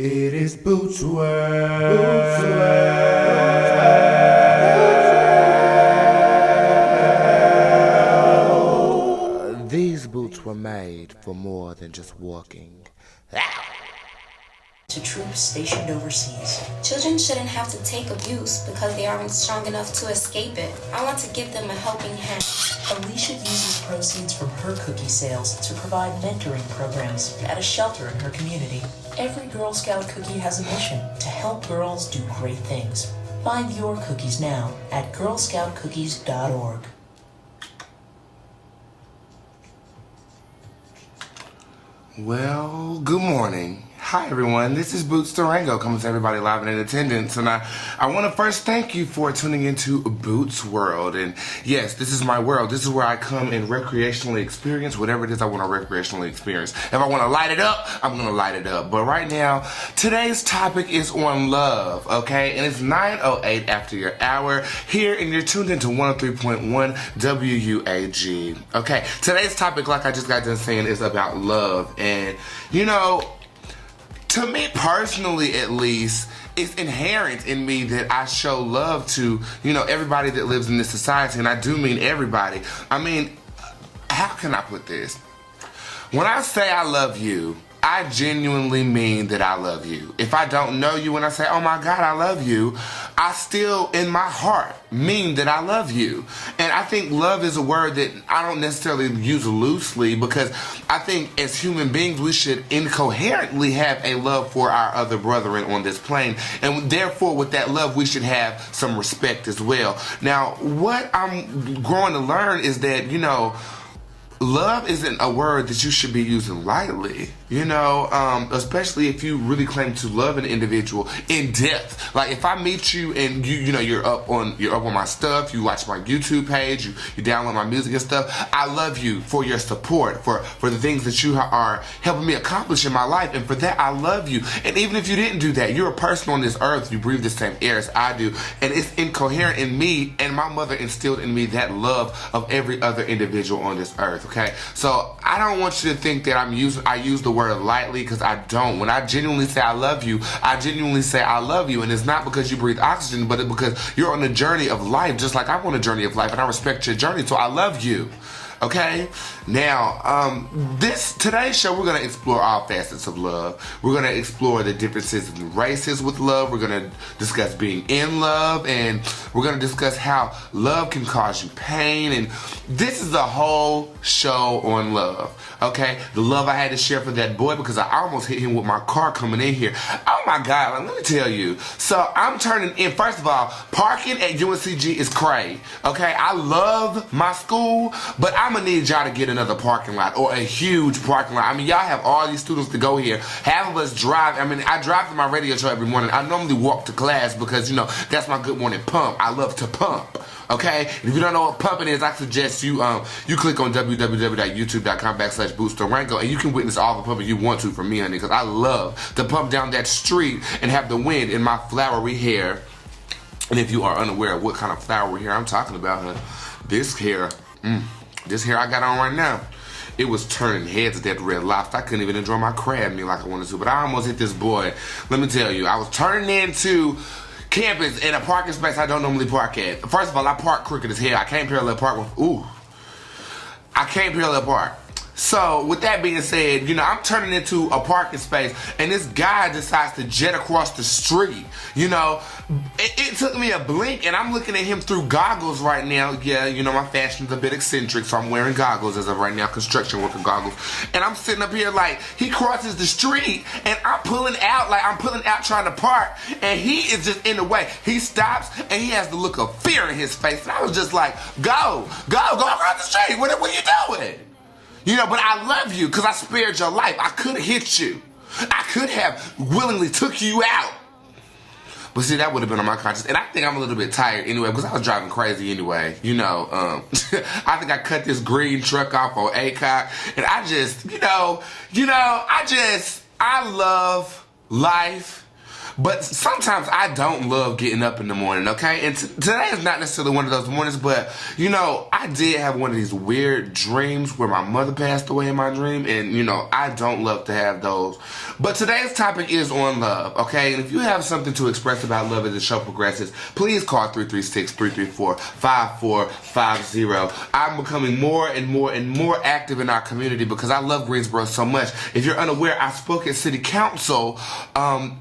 It is Bootz World. These boots were made for more than just walking. To troops stationed overseas. Children shouldn't have to take abuse because they aren't strong enough to escape it. I want to give them a helping hand. Alicia uses proceeds from her cookie sales to provide mentoring programs at a shelter in her community. Every Girl Scout cookie has a mission to help girls do great things. Find your cookies now at girlscoutcookies.org. Well, good morning. Hi everyone, this is Bootz Durango coming to everybody live and in attendance, and I want to first thank you for tuning into Bootz World. And yes, this is my world. This is where I come and recreationally experience whatever it is I want to recreationally experience. If I want to light it up, I'm going to light it up. But right now, today's topic is on love, okay? And it's 9:08 after your hour here, and you're tuned into 103.1 WUAG. Okay, today's topic, like I just got done saying, is about love. And, you know, to me personally, at least, it's inherent in me that I show love to, you know, everybody that lives in this society, and I do mean everybody. I mean, how can I put this? When I say I love you, I genuinely mean that I love you. If I don't know you and I say, oh my God, I love you, I still, in my heart, mean that I love you. And I think love is a word that I don't necessarily use loosely, because I think as human beings, we should incoherently have a love for our other brethren on this plane. And therefore, with that love, we should have some respect as well. Now, what I'm growing to learn is that, you know, love isn't a word that you should be using lightly, you know, especially if you really claim to love an individual in depth. Like if I meet you and you know you're up on my stuff, you watch my YouTube page, you download my music and stuff. I love you for your support, for the things that you are helping me accomplish in my life, and for that I love you. And even if you didn't do that, you're a person on this earth. You breathe the same air as I do, and it's incoherent in me. And my mother instilled in me that love of every other individual on this earth. Okay, so I don't want you to think that I use the word lightly, because I don't. When I genuinely say I love you, I genuinely say I love you, and it's not because you breathe oxygen, but it's because you're on a journey of life, just like I'm on a journey of life, and I respect your journey, so I love you. Okay? Now, today's show, we're going to explore all facets of love. We're going to explore the differences in races with love. We're going to discuss being in love, and we're going to discuss how love can cause you pain. And this is a whole show on love. Okay? The love I had to share for that boy, because I almost hit him with my car coming in here. Oh my God, let me tell you. So I'm turning in. First of all, parking at UNCG is crazy. Okay? I love my school, but I'm gonna need y'all to get another parking lot, or a huge parking lot. I mean, y'all have all these students to go here. Half of us drive. I mean, I drive to my radio show every morning. I normally walk to class because, you know, that's my good morning pump. I love to pump. Okay? And if you don't know what pumping is, I suggest you click on www.youtube.com/Bootz Durango, and you can witness all the pumping you want to from me, honey, because I love to pump down that street and have the wind in my flowery hair. And if you are unaware of what kind of flowery hair I'm talking about, honey, this hair I got on right now, it was turning heads at that Red Lobster. I couldn't even enjoy my crab meal like I wanted to, but I almost hit this boy. Let me tell you, I was turning into campus in a parking space I don't normally park at. First of all, I park crooked as hell. I can't parallel park with, I can't parallel park. So, with that being said, you know, I'm turning into a parking space, and this guy decides to jet across the street. You know, it took me a blink, and I'm looking at him through goggles right now. Yeah, you know, my fashion's a bit eccentric, so I'm wearing goggles as of right now, construction worker goggles. And I'm sitting up here like, he crosses the street, and I'm pulling out trying to park, and he is just in the way. He stops, and he has the look of fear in his face, and I was just like, go across the street. What are you doing? You know, but I love you because I spared your life. I could have hit you. I could have willingly took you out. But see, that would have been on my conscience. And I think I'm a little bit tired anyway, because I was driving crazy anyway. You know, I think I cut this green truck off on ACOT. And I just, I love life. But sometimes I don't love getting up in the morning, okay? And today is not necessarily one of those mornings, but, you know, I did have one of these weird dreams where my mother passed away in my dream, and, you know, I don't love to have those. But today's topic is on love, okay? And if you have something to express about love as the show progresses, please call 336-334-5450. I'm becoming more and more active in our community because I love Greensboro so much. If you're unaware, I spoke at City Council.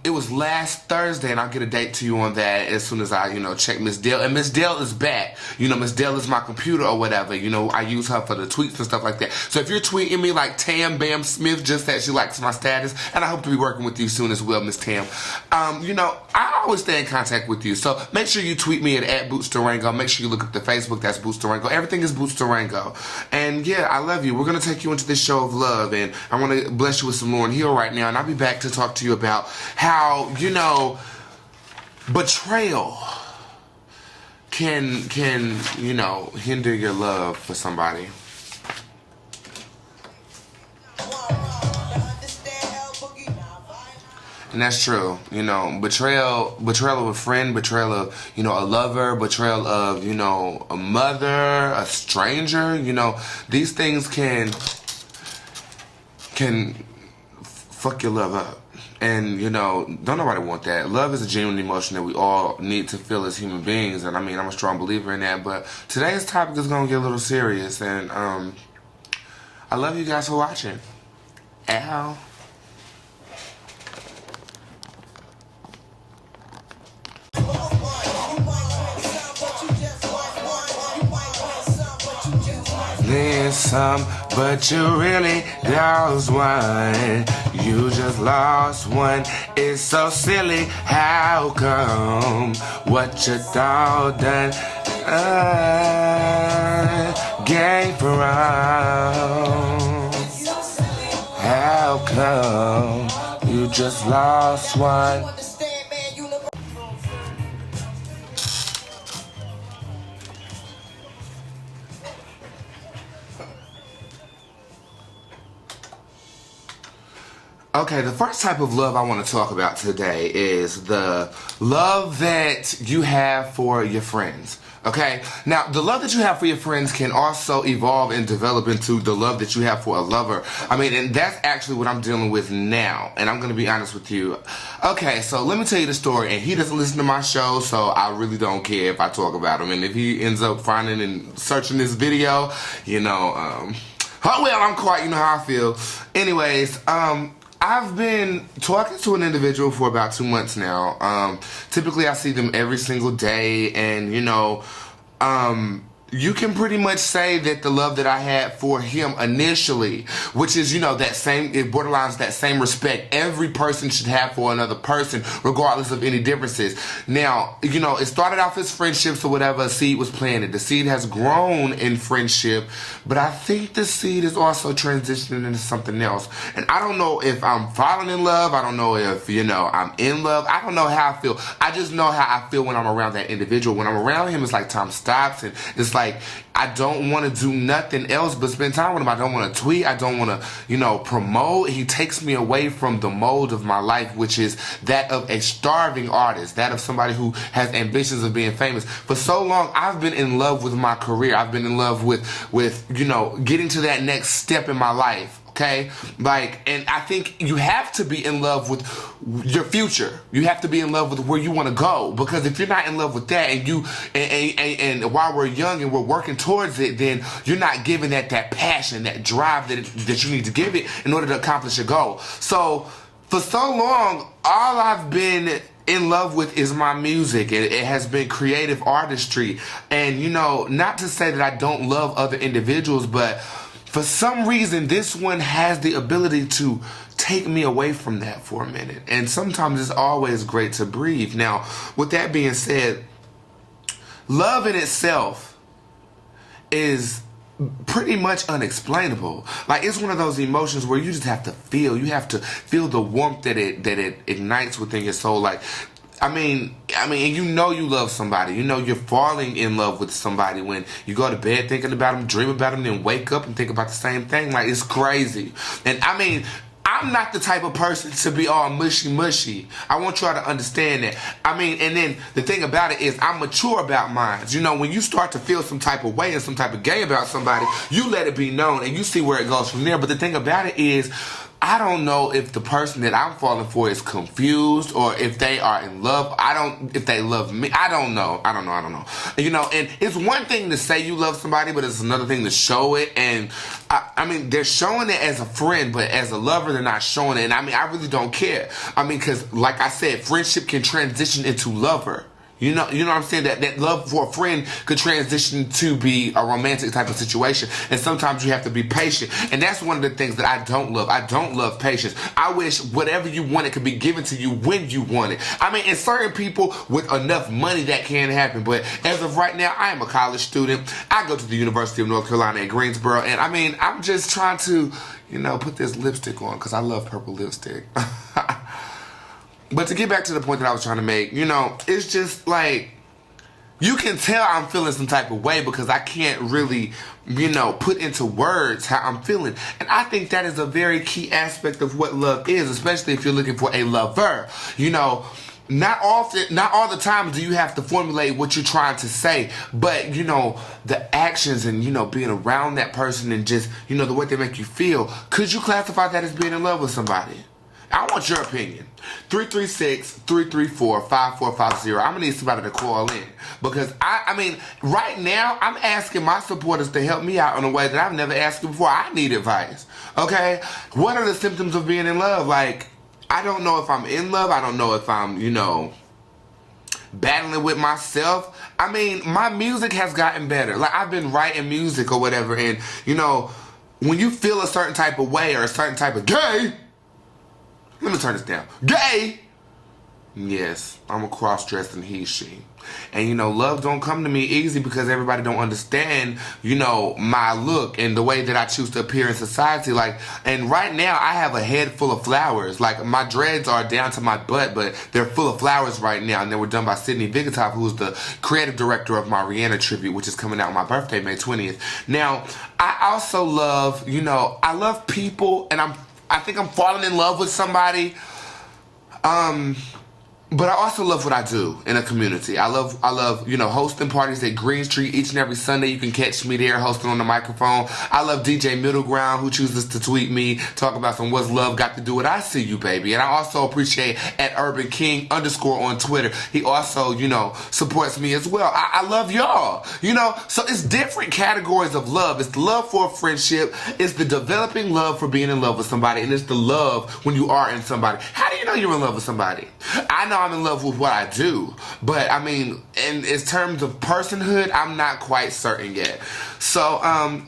It was last Thursday, and I'll get a date to you on that as soon as I, check Miss Dale. And Miss Dale is back. Miss Dale is my computer or whatever. I use her for the tweets and stuff like that. So if you're tweeting me like Tam Bam Smith just said she likes my status, and I hope to be working with you soon as well, Miss Tam. I always stay in contact with you. So make sure you tweet me at Bootz Durango. Make sure you look up the Facebook. That's Bootz Durango. Everything is Bootz Durango. And yeah, I love you. We're going to take you into this show of love, and I want to bless you with some Lauryn Hill right now, and I'll be back to talk to you about how, betrayal can hinder your love for somebody. And that's true, betrayal of a friend, betrayal of, a lover, betrayal of, a mother, a stranger, these things can fuck your love up. And, don't nobody want that. Love is a genuine emotion that we all need to feel as human beings. And, I'm a strong believer in that. But today's topic is going to get a little serious. And, I love you guys for watching. Ow. There's some, but you really lost one. You just lost one. It's so silly. How come? What you thought done? Game for how come? You just lost one. Okay, the first type of love I want to talk about today is the love that you have for your friends. Okay? Now, the love that you have for your friends can also evolve and develop into the love that you have for a lover. And that's actually what I'm dealing with now. And I'm going to be honest with you. Okay, so let me tell you the story. And he doesn't listen to my show, so I really don't care if I talk about him. And if he ends up finding and searching this video, oh well, I'm quiet. You know how I feel. Anyways, I've been talking to an individual for about 2 months now. Typically I see them every single day, and you can pretty much say that the love that I had for him initially, which is, that same, it borderlines that same respect every person should have for another person, regardless of any differences. Now, it started off as friendships or whatever. A seed was planted. The seed has grown in friendship, but I think the seed is also transitioning into something else. And I don't know if I'm falling in love. I don't know if, I'm in love. I don't know how I feel. I just know how I feel when I'm around that individual. When I'm around him, it's like time stops, and it's like I don't want to do nothing else but spend time with him. I don't want to tweet. I don't want to, promote. He takes me away from the mode of my life, which is that of a starving artist, that of somebody who has ambitions of being famous. For so long, I've been in love with my career. I've been in love with getting to that next step in my life. Okay, and I think you have to be in love with your future. You have to be in love with where you want to go, because if you're not in love with that, and while we're young and we're working towards it, then you're not giving that passion, that drive that you need to give it in order to accomplish your goal. So for so long, all I've been in love with is my music. It has been creative artistry, and not to say that I don't love other individuals, but for some reason, this one has the ability to take me away from that for a minute. And sometimes it's always great to breathe. Now, with that being said, love in itself is pretty much unexplainable. Like, it's one of those emotions where you just have to feel. You have to feel the warmth that it ignites within your soul. Like, and you love somebody. You're falling in love with somebody when you go to bed thinking about them, dream about them, then wake up and think about the same thing. Like, it's crazy. And I'm not the type of person to be all mushy. I want y'all to understand that. I mean, and then the thing about it is I'm mature about mine. You know, when you start to feel some type of way and some type of gay about somebody, you let it be known and you see where it goes from there. But the thing about it is, I don't know if the person that I'm falling for is confused or if they are in love. If they love me. I don't know. You know, and it's one thing to say you love somebody, but it's another thing to show it. And I mean, they're showing it as a friend, but as a lover, they're not showing it. And I mean, I really don't care. I mean, because like I said, friendship can transition into lover. You know what I'm saying? That love for a friend could transition to be a romantic type of situation. And sometimes you have to be patient. And that's one of the things that I don't love. I don't love patience. I wish whatever you want, it could be given to you when you want it. I mean, and certain people with enough money, that can happen. But as of right now, I am a college student. I go to the University of North Carolina at Greensboro. And I mean, I'm just trying to, you know, put this lipstick on because I love purple lipstick. But to get back to the point that I was trying to make, you know, it's just like, you can tell I'm feeling some type of way because I can't really, you know, put into words how I'm feeling. And I think that is a very key aspect of what love is, especially if you're looking for a lover. You know, not all the time do you have to formulate what you're trying to say, but, you know, the actions and, you know, being around that person and just, you know, the way they make you feel. Could you classify that as being in love with somebody? I want your opinion. 336-334-5450. I'm going to need somebody to call in. Because, I mean, right now, I'm asking my supporters to help me out in a way that I've never asked before. I need advice. Okay? What are the symptoms of being in love? Like, I don't know if I'm in love. I don't know if I'm, you know, battling with myself. I mean, my music has gotten better. Like, I've been writing music or whatever. And, you know, when you feel a certain type of way or a certain type of gay... Let me turn this down. Gay! Yes, I'm a cross-dressing he, she. And, you know, love don't come to me easy because everybody don't understand, you know, my look and the way that I choose to appear in society. Like, and right now, I have a head full of flowers. Like, my dreads are down to my butt, but they're full of flowers right now. And they were done by Sydney Vigatov, who's the creative director of my Rihanna tribute, which is coming out on my birthday, May 20th. Now, I also love, you know, I love people, and I think I'm falling in love with somebody. But I also love what I do in a community. I love, you know, hosting parties at Green Street each and every Sunday. You can catch me there hosting on the microphone. I love DJ Middle Ground, who chooses to tweet me, talk about some what's love got to do with I see you, baby. And I also appreciate at Urban King _ on Twitter. He also, you know, supports me as well. I love y'all, you know. So it's different categories of love. It's the love for a friendship. It's the developing love for being in love with somebody. And it's the love when you are in somebody. How do you know you're in love with somebody? I know I'm in love with what I do, but I mean, in terms of personhood, I'm not quite certain yet. So,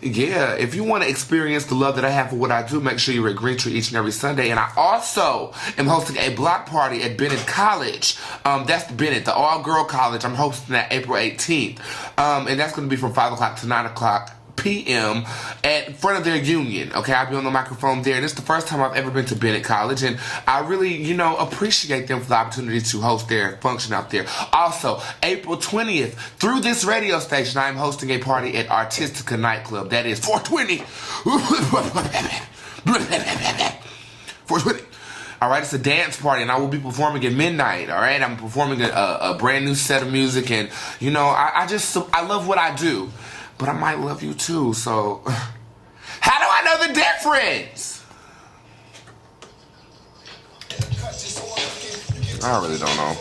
yeah, if you want to experience the love that I have for what I do, make sure you're at Green Tree each and every Sunday. And I also am hosting a block party at Bennett College. That's Bennett, the all-girl college. I'm hosting that April 18th. And that's going to be from 5 o'clock to 9 o'clock p.m. in front of their union. Okay, I'll be on the microphone there. And it's the first time I've ever been to Bennett College, and I really, you know, appreciate them for the opportunity to host their function out there. Also, April 20th, through this radio station, I'm hosting a party at Artistica Nightclub. That is 420. 420. All right, it's a dance party, and I will be performing at midnight. All right, I'm performing a brand new set of music, and you know, I love what I do. But I might love you too, so how do I know the difference? I really don't know.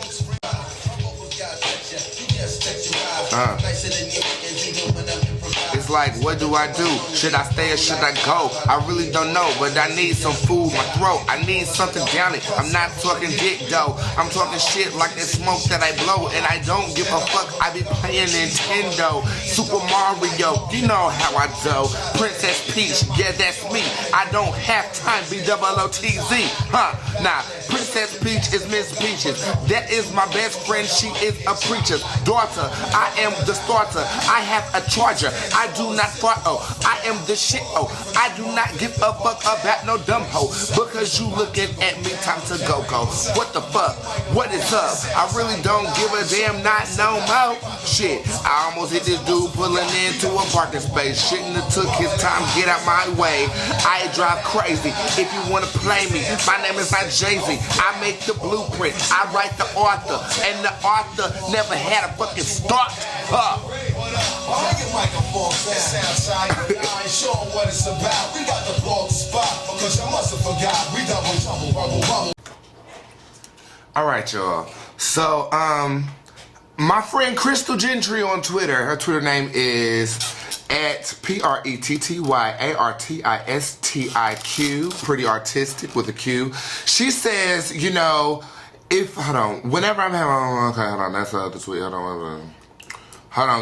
It's like, what do I do? Should I stay or should I go? I really don't know, but I need some food in my throat. I need something down it. I'm not talking dick though. I'm talking shit like the smoke that I blow, and I don't give a fuck. I be playing Nintendo, Super Mario, you know how I do. Princess Peach, yeah, that's me. I don't have time, BOOTZ, huh? Nah, Princess Peach is Miss Peaches. That is my best friend. She is a preacher's daughter. I am the starter. I have a charger. I do not fart. Oh, I am the shit. Oh, I do not give a fuck about no dumb hoe. Because you looking at me, time to go. What the fuck? What is up? I really don't give a damn, not no more. Shit, I almost hit this dude pulling into a parking space. Shouldn't have took his time, get out my way. I drive crazy. If you wanna play me, my name is not Jay-Z. I make the blueprint. I write the author, and the author never had a fucking start. Bring your microphone sound. I ain't sure what it's about. We got the blog spot, cause you must have forgot. We double trouble, bubble. Alright, y'all. So, my friend Crystal Gentry on Twitter, her Twitter name is at PRETTYARTISTIQ, pretty artistic with a Q. She says, you know, whenever I'm having, okay, hold on, that's the other tweet, hold on,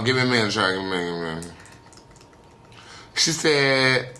give me a minute, give me a minute. She said,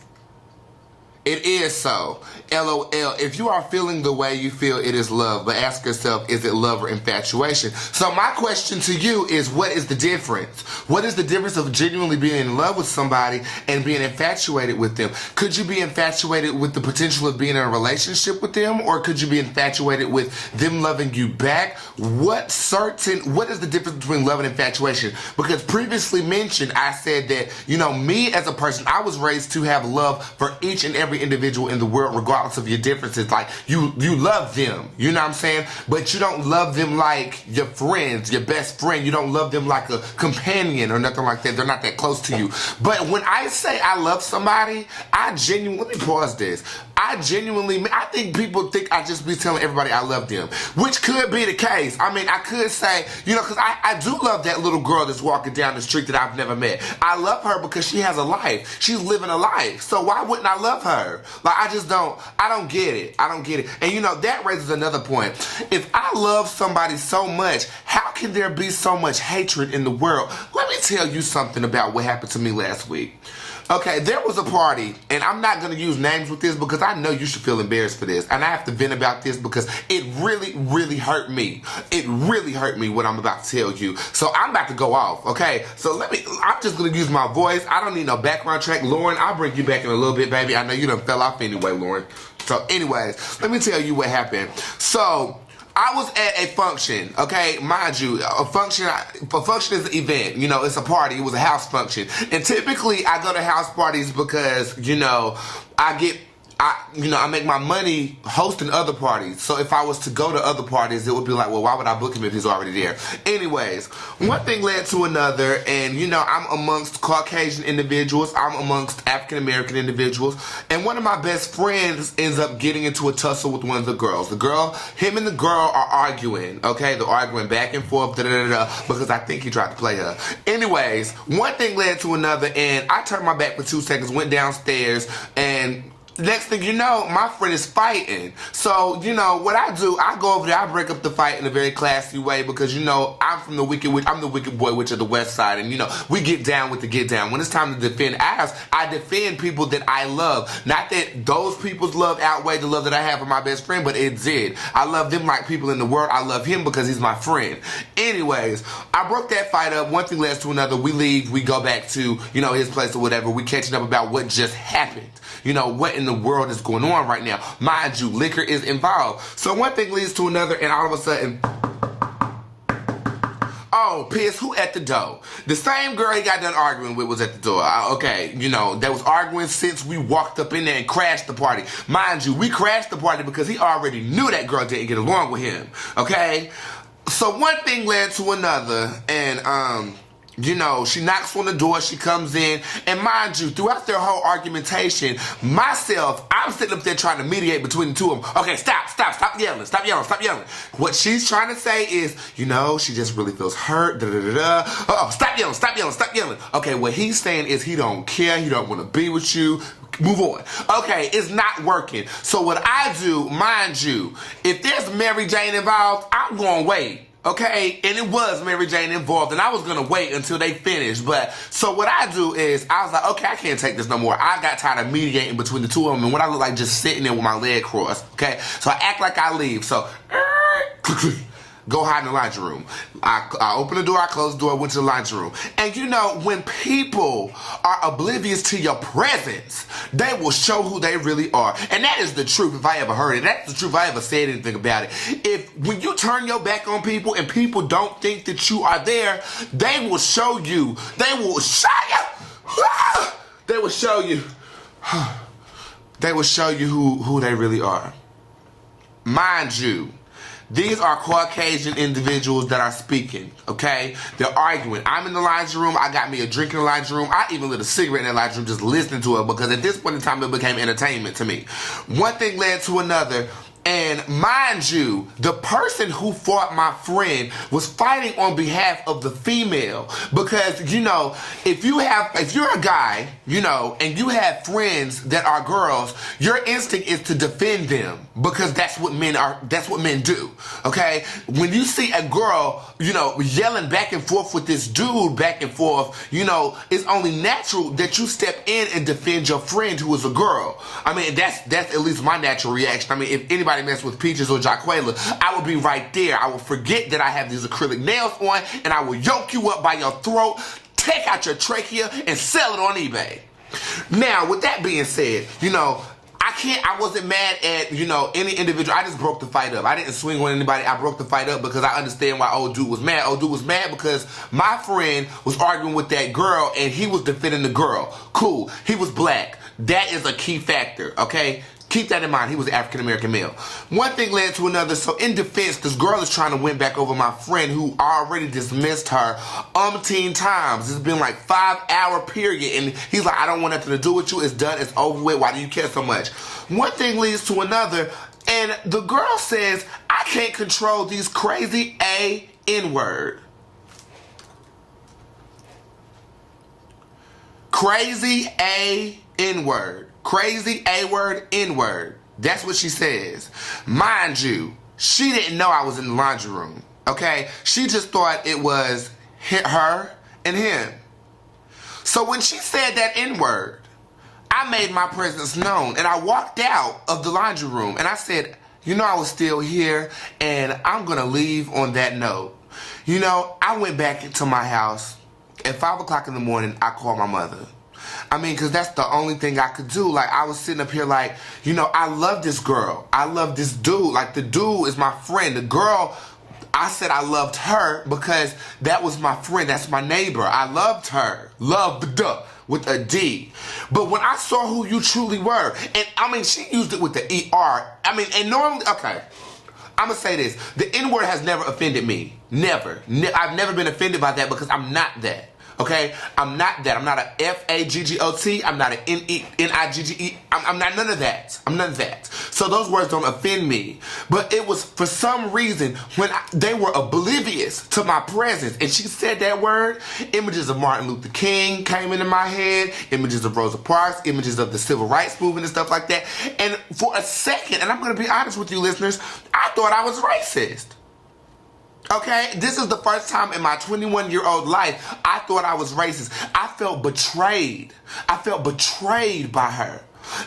it is so. LOL. If you are feeling the way you feel, it is love. But ask yourself, is it love or infatuation? So my question to you is, what is the difference? What is the difference of genuinely being in love with somebody and being infatuated with them? Could you be infatuated with the potential of being in a relationship with them? Or could you be infatuated with them loving you back? What is the difference between love and infatuation? Because previously mentioned, I said that, you know, me as a person, I was raised to have love for each and every individual in the world, regardless of your differences. Like, you love them, you know what I'm saying? But you don't love them like your friends, your best friend. You don't love them like a companion or nothing like that. They're not that close to you. But when I say I love somebody, I genuinely, let me pause this. I think people think I just be telling everybody I love them, which could be the case. I mean, I could say, you know, because I do love that little girl that's walking down the street that I've never met. I love her because she has a life. She's living a life. So why wouldn't I love her? Like, I don't get it. And you know, that raises another point. If I love somebody so much, how can there be so much hatred in the world? Let me tell you something about what happened to me last week. Okay, there was a party, and I'm not going to use names with this because I know you should feel embarrassed for this. And I have to vent about this because it really, really hurt me. It really hurt me what I'm about to tell you. So I'm about to go off, okay? So I'm just going to use my voice. I don't need no background track. Lauren, I'll bring you back in a little bit, baby. I know you done fell off anyway, Lauren. So anyways, let me tell you what happened. So I was at a function, okay? Mind you, a function is an event. You know, it's a party. It was a house function. And typically, I go to house parties because, you know, I make my money hosting other parties. So if I was to go to other parties, it would be like, well, why would I book him if he's already there? Anyways, one thing led to another, and you know, I'm amongst Caucasian individuals, I'm amongst African American individuals, and one of my best friends ends up getting into a tussle with one of the girls. Him and the girl are arguing, okay? They're arguing back and forth, because I think he tried to play her. Anyways, one thing led to another, and I turned my back for 2 seconds, went downstairs, and next thing you know, my friend is fighting. So, you know, what I do, I go over there, I break up the fight in a very classy way because, you know, I'm the wicked boy witch of the West Side, and, you know, we get down with the get down. When it's time to defend ours, I defend people that I love. Not that those people's love outweigh the love that I have for my best friend, but it did. I love them like people in the world. I love him because he's my friend. Anyways, I broke that fight up. One thing leads to another. We leave. We go back to, you know, his place or whatever. We catching up about what just happened. You know, what in the world is going on right now? Mind you, liquor is involved. So one thing leads to another, and all of a sudden, oh, piss, who at the door? The same girl he got done arguing with was at the door. Okay, you know, that was arguing since we walked up in there and crashed the party. Mind you, we crashed the party because he already knew that girl didn't get along with him, okay? So one thing led to another, and, you know, she knocks on the door, she comes in, and mind you, throughout their whole argumentation, I'm sitting up there trying to mediate between the two of them. Okay, stop yelling. What she's trying to say is, you know, she just really feels hurt, Oh, stop yelling. Okay, what he's saying is he don't care, he don't want to be with you. Move on. Okay, it's not working. So what I do, mind you, if there's Mary Jane involved, I'm going to wait. Okay, and it was Mary Jane involved, and I was gonna wait until they finished. But so what I do is I was like, okay, I can't take this no more. I got tired of mediating between the two of them, and what I look like just sitting there with my leg crossed. Okay, so I act like I leave. So go hide in the laundry room. I open the door, I close the door, went to the laundry room. And you know, when people are oblivious to your presence, they will show who they really are. And that is the truth if I ever heard it. That's the truth if I ever said anything about it. When you turn your back on people and people don't think that you are there, they will show you. They will show you. They will show you. They will show you who they really are. Mind you, these are Caucasian individuals that are speaking, okay? They're arguing. I'm in the laundry room. I got me a drink in the laundry room. I even lit a cigarette in the laundry room just listening to it because at this point in time, it became entertainment to me. One thing led to another. And mind you, the person who fought my friend was fighting on behalf of the female because, you know, if you're a guy, you know, and you have friends that are girls, your instinct is to defend them because that's what men do, okay? When you see a girl, you know, yelling back and forth with this dude back and forth, you know, it's only natural that you step in and defend your friend who is a girl. I mean, that's at least my natural reaction. I mean, if anybody mess with Peaches or Jaquela, I would be right there. I will forget that I have these acrylic nails on and I will yoke you up by your throat, take out your trachea and sell it on eBay. Now, with that being said, you know, I wasn't mad at, you know, any individual. I just broke the fight up. I didn't swing on anybody. I broke the fight up because I understand why old dude was mad. Old dude was mad because my friend was arguing with that girl and he was defending the girl. Cool. He was black. That is a key factor, okay? Keep that in mind. He was an African-American male. One thing led to another. So in defense, this girl is trying to win back over my friend who already dismissed her umpteen times. It's been like 5-hour period. And he's like, I don't want nothing to do with you. It's done. It's over with. Why do you care so much? One thing leads to another. And the girl says, I can't control these crazy N-word. Crazy N-word. Crazy A-word, N-word. That's what she says. Mind you, she didn't know I was in the laundry room, okay? She just thought it was her and him. So when she said that N-word, I made my presence known and I walked out of the laundry room and I said, you know, I was still here and I'm gonna leave on that note. You know, I went back into my house at 5 o'clock in the morning. I called my mother. I mean, because that's the only thing I could do. Like, I was sitting up here like, you know, I love this girl. I love this dude. Like, the dude is my friend. The girl, I said I loved her because that was my friend. That's my neighbor. I loved her. Loved with a D. But when I saw who you truly were, and I mean, she used it with the ER. I mean, and normally, okay, I'm going to say this. The N-word has never offended me. Never. I've never been offended by that because I'm not that. Okay, I'm not that. I'm not a F-A-G-G-O-T. I'm not an N-I-G-G-E. I'm not none of that. I'm none of that. So those words don't offend me. But it was for some reason when they were oblivious to my presence and she said that word, images of Martin Luther King came into my head, images of Rosa Parks, images of the civil rights movement and stuff like that. And for a second, and I'm going to be honest with you listeners, I thought I was racist. Okay, this is the first time in my 21-year-old life I thought I was racist. I felt betrayed. I felt betrayed by her.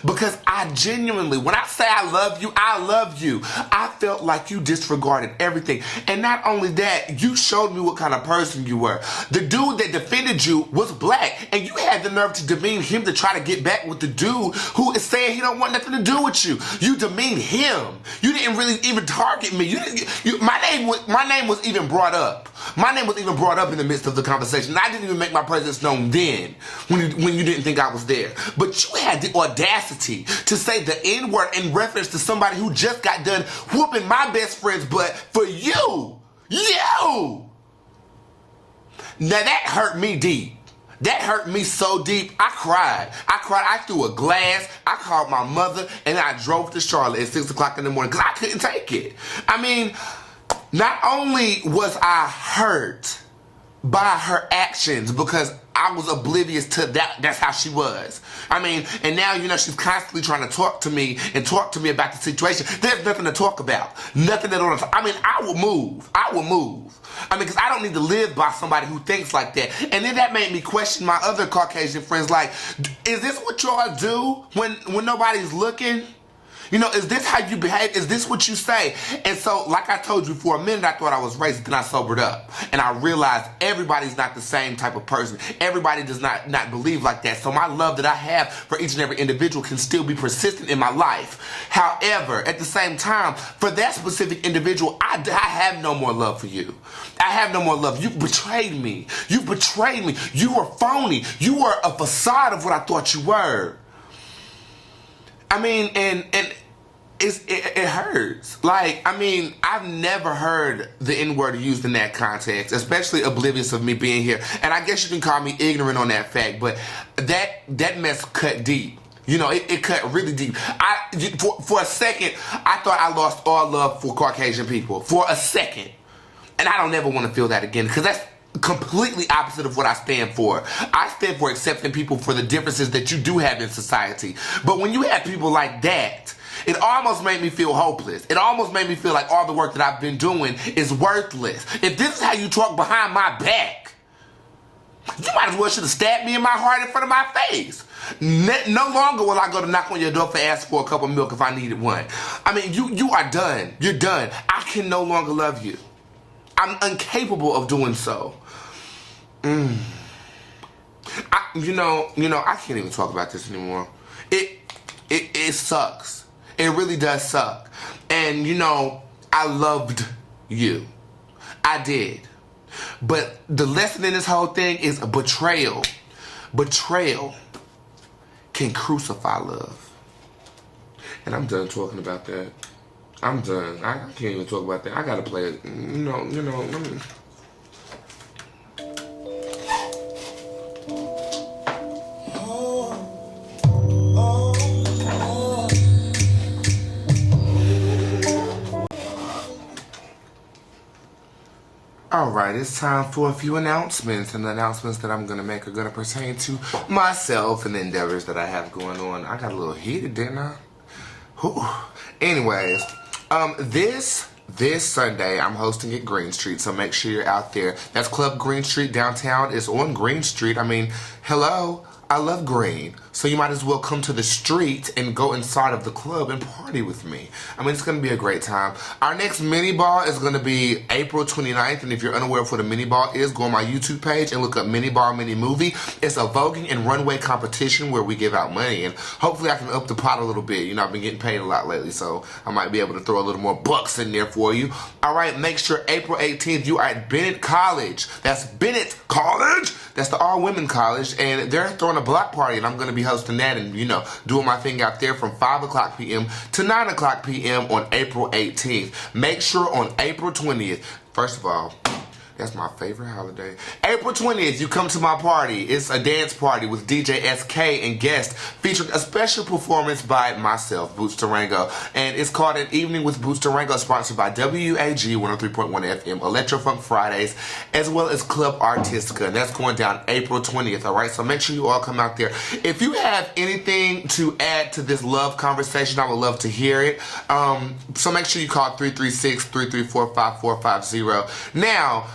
Because I genuinely, when I say I love you, I love you. I felt like you disregarded everything. And not only that, you showed me what kind of person you were. The dude that defended you was black. And you had the nerve to demean him to try to get back with the dude who is saying he don't want nothing to do with you. You demeaned him. You didn't really even target me. My name was even brought up. My name was even brought up in the midst of the conversation. I didn't even make my presence known then when you didn't think I was there. But you had the audacity to say the N-word in reference to somebody who just got done whooping my best friend's butt for you. You! Now that hurt me deep. That hurt me so deep, I cried. I threw a glass, I called my mother, and I drove to Charlotte at 6 o'clock in the morning because I couldn't take it. I mean, not only was I hurt by her actions because I was oblivious to that. That's how she was. I mean, and now, you know, she's constantly trying to talk to me about the situation. There's nothing to talk about. Nothing at all. I mean, I will move. I mean, because I don't need to live by somebody who thinks like that. And then that made me question my other Caucasian friends, like, is this what y'all do when nobody's looking? You know, is this how you behave? Is this what you say? And so, like I told you, for a minute I thought I was racist, then I sobered up. And I realized everybody's not the same type of person. Everybody does not believe like that. So my love that I have for each and every individual can still be persistent in my life. However, at the same time, for that specific individual, I have no more love for you. I have no more love. You betrayed me. You betrayed me. You were phony. You were a facade of what I thought you were. I mean, and it hurts. Like, I mean, I've never heard the N-word used in that context, especially oblivious of me being here. And I guess you can call me ignorant on that fact, but that mess cut deep. You know, it cut really deep. For a second, I thought I lost all love for Caucasian people. For a second. And I don't ever want to feel that again, because that's completely opposite of what I stand for. I stand for accepting people for the differences that you do have in society. But when you have people like that, it almost made me feel hopeless. It almost made me feel like all the work that I've been doing is worthless. If this is how you talk behind my back, you might as well should have stabbed me in my heart in front of my face. No longer will I go to knock on your door for ask for a cup of milk if I needed one. I mean, you are done. You're done. I can no longer love you. I'm incapable of doing so. You know, I can't even talk about this anymore. It sucks. It really does suck. And, you know, I loved you. I did. But the lesson in this whole thing is betrayal. Betrayal can crucify love. And I'm done talking about that. I'm done. I can't even talk about that. I gotta play it. Let me... Alright, it's time for a few announcements, and the announcements that I'm going to make are going to pertain to myself and the endeavors that I have going on. I got a little heated, didn't I? Whew. Anyways, this Sunday, I'm hosting at Green Street, so make sure you're out there. That's Club Green Street downtown. It's on Green Street. I mean, hello, I love green. So you might as well come to the street and go inside of the club and party with me. I mean, it's going to be a great time. Our next mini ball is going to be April 29th, and if you're unaware of what a mini ball is, go on my YouTube page and look up Mini Ball Mini Movie. It's a voguing and runway competition where we give out money, and hopefully I can up the pot a little bit. You know, I've been getting paid a lot lately, so I might be able to throw a little more bucks in there for you. All right, make sure April 18th you are at Bennett College. That's Bennett College. That's the all-women college, and they're throwing a block party, and I'm going to be hosting that and, you know, doing my thing out there from 5 o'clock p.m. to 9 o'clock p.m. on April 18th. Make sure on April 20th, first of all, that's my favorite holiday. April 20th, you come to my party. It's a dance party with DJ SK and guests featuring a special performance by myself, Bootz Durango. And it's called An Evening with Bootz Durango, sponsored by WAG 103.1 FM, Electro Funk Fridays, as well as Club Artistica. And that's going down April 20th, all right? So make sure you all come out there. If you have anything to add to this love conversation, I would love to hear it. So make sure you call 336-334-5450. Now,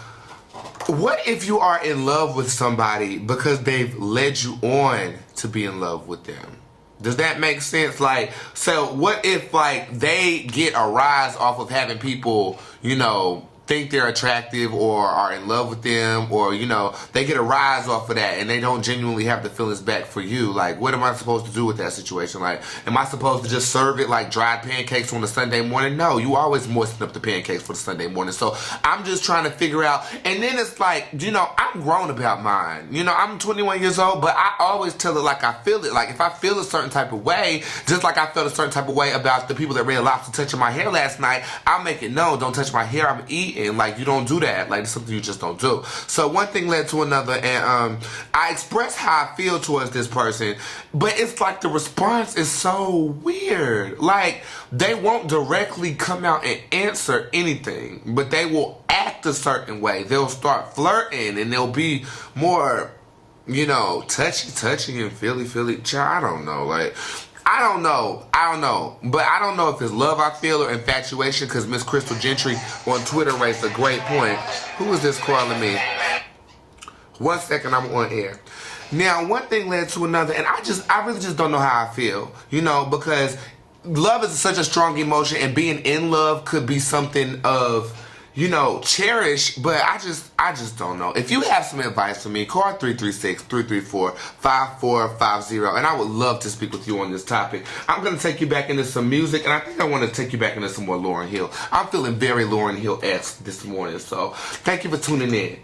what if you are in love with somebody because they've led you on to be in love with them? Does that make sense? Like, so what if, like, they get a rise off of having people, you know, think they're attractive or are in love with them, or, you know, they get a rise off of that and they don't genuinely have the feelings back for you? Like, what am I supposed to do with that situation? Like, am I supposed to just serve it like dried pancakes on a Sunday morning? No, you always moisten up the pancakes for the Sunday morning. So I'm just trying to figure out. And then it's like, you know, I'm grown about mine. You know, I'm 21 years old, but I always tell it like I feel it. Like, if I feel a certain type of way, just like I felt a certain type of way about the people that Red Lobster touching my hair last night, I'll make it known, don't touch my hair, I'm eating. Like, you don't do that. Like, it's something you just don't do. So one thing led to another, and I express how I feel towards this person, but it's like the response is so weird. Like, they won't directly come out and answer anything, but they will act a certain way. They'll start flirting, and they'll be more, you know, touchy and feely. Child, I don't know. Like, I don't know. But I don't know if it's love I feel or infatuation, because Miss Crystal Gentry on Twitter raised a great point. Who is this calling me? 1 second, I'm on air. Now, one thing led to another, and I really just don't know how I feel, because love is such a strong emotion, and being in love could be something of, cherish, but I just don't know. If you have some advice for me, call 336-334-5450, and I would love to speak with you on this topic. I'm going to take you back into some music, and I think I want to take you back into some more Lauryn Hill. I'm feeling very Lauryn Hill-esque this morning, so thank you for tuning in.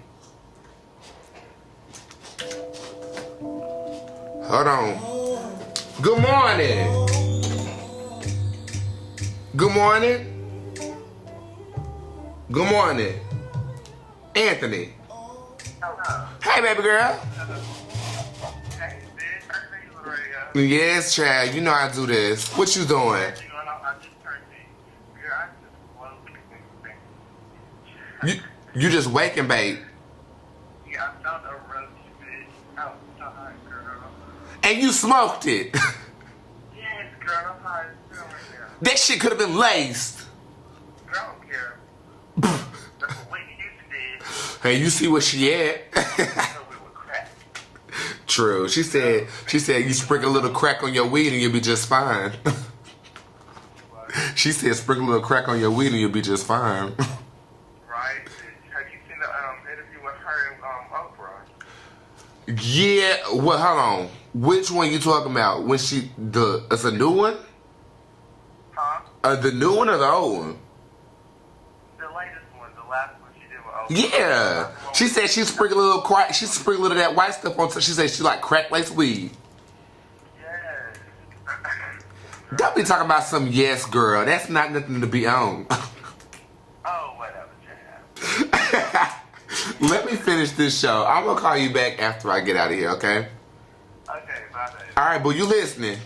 Hold on. Good morning. Good morning. Good morning. Anthony. Hello. Hey, baby girl. Hey, bitch. I see you already. Yes, child. You know I do this. What you doing? I just turned in. Girl, I just woke. You just waking, babe. Yeah, I found a roach, bitch, outside, girl. And you smoked it. Yes, girl, I'm high as hell right now. That shit could have been laced. Girl, I don't care. That's what Whitney Houston did. Hey, you see what she at? So we were crack. True. She said you sprinkle a little crack on your weed and you'll be just fine. She said sprinkle a little crack on your weed and you'll be just fine. Right? Have you seen the interview with her and Oprah? Yeah, well, hold on. Which one you talking about? It's a new one? Huh? The new one or the old one? The latest one, the last one she did with Oprah. Yeah. She said she sprinkled a little crack. She sprinkled a little of that white stuff on. She said she like crack lace weed. Yes. Don't be talking about some yes girl. That's not nothing to be on. Oh, whatever, Jam. Let me finish this show. I'm gonna call you back after I get out of here, okay? Okay, bye, baby. Alright, but you listening?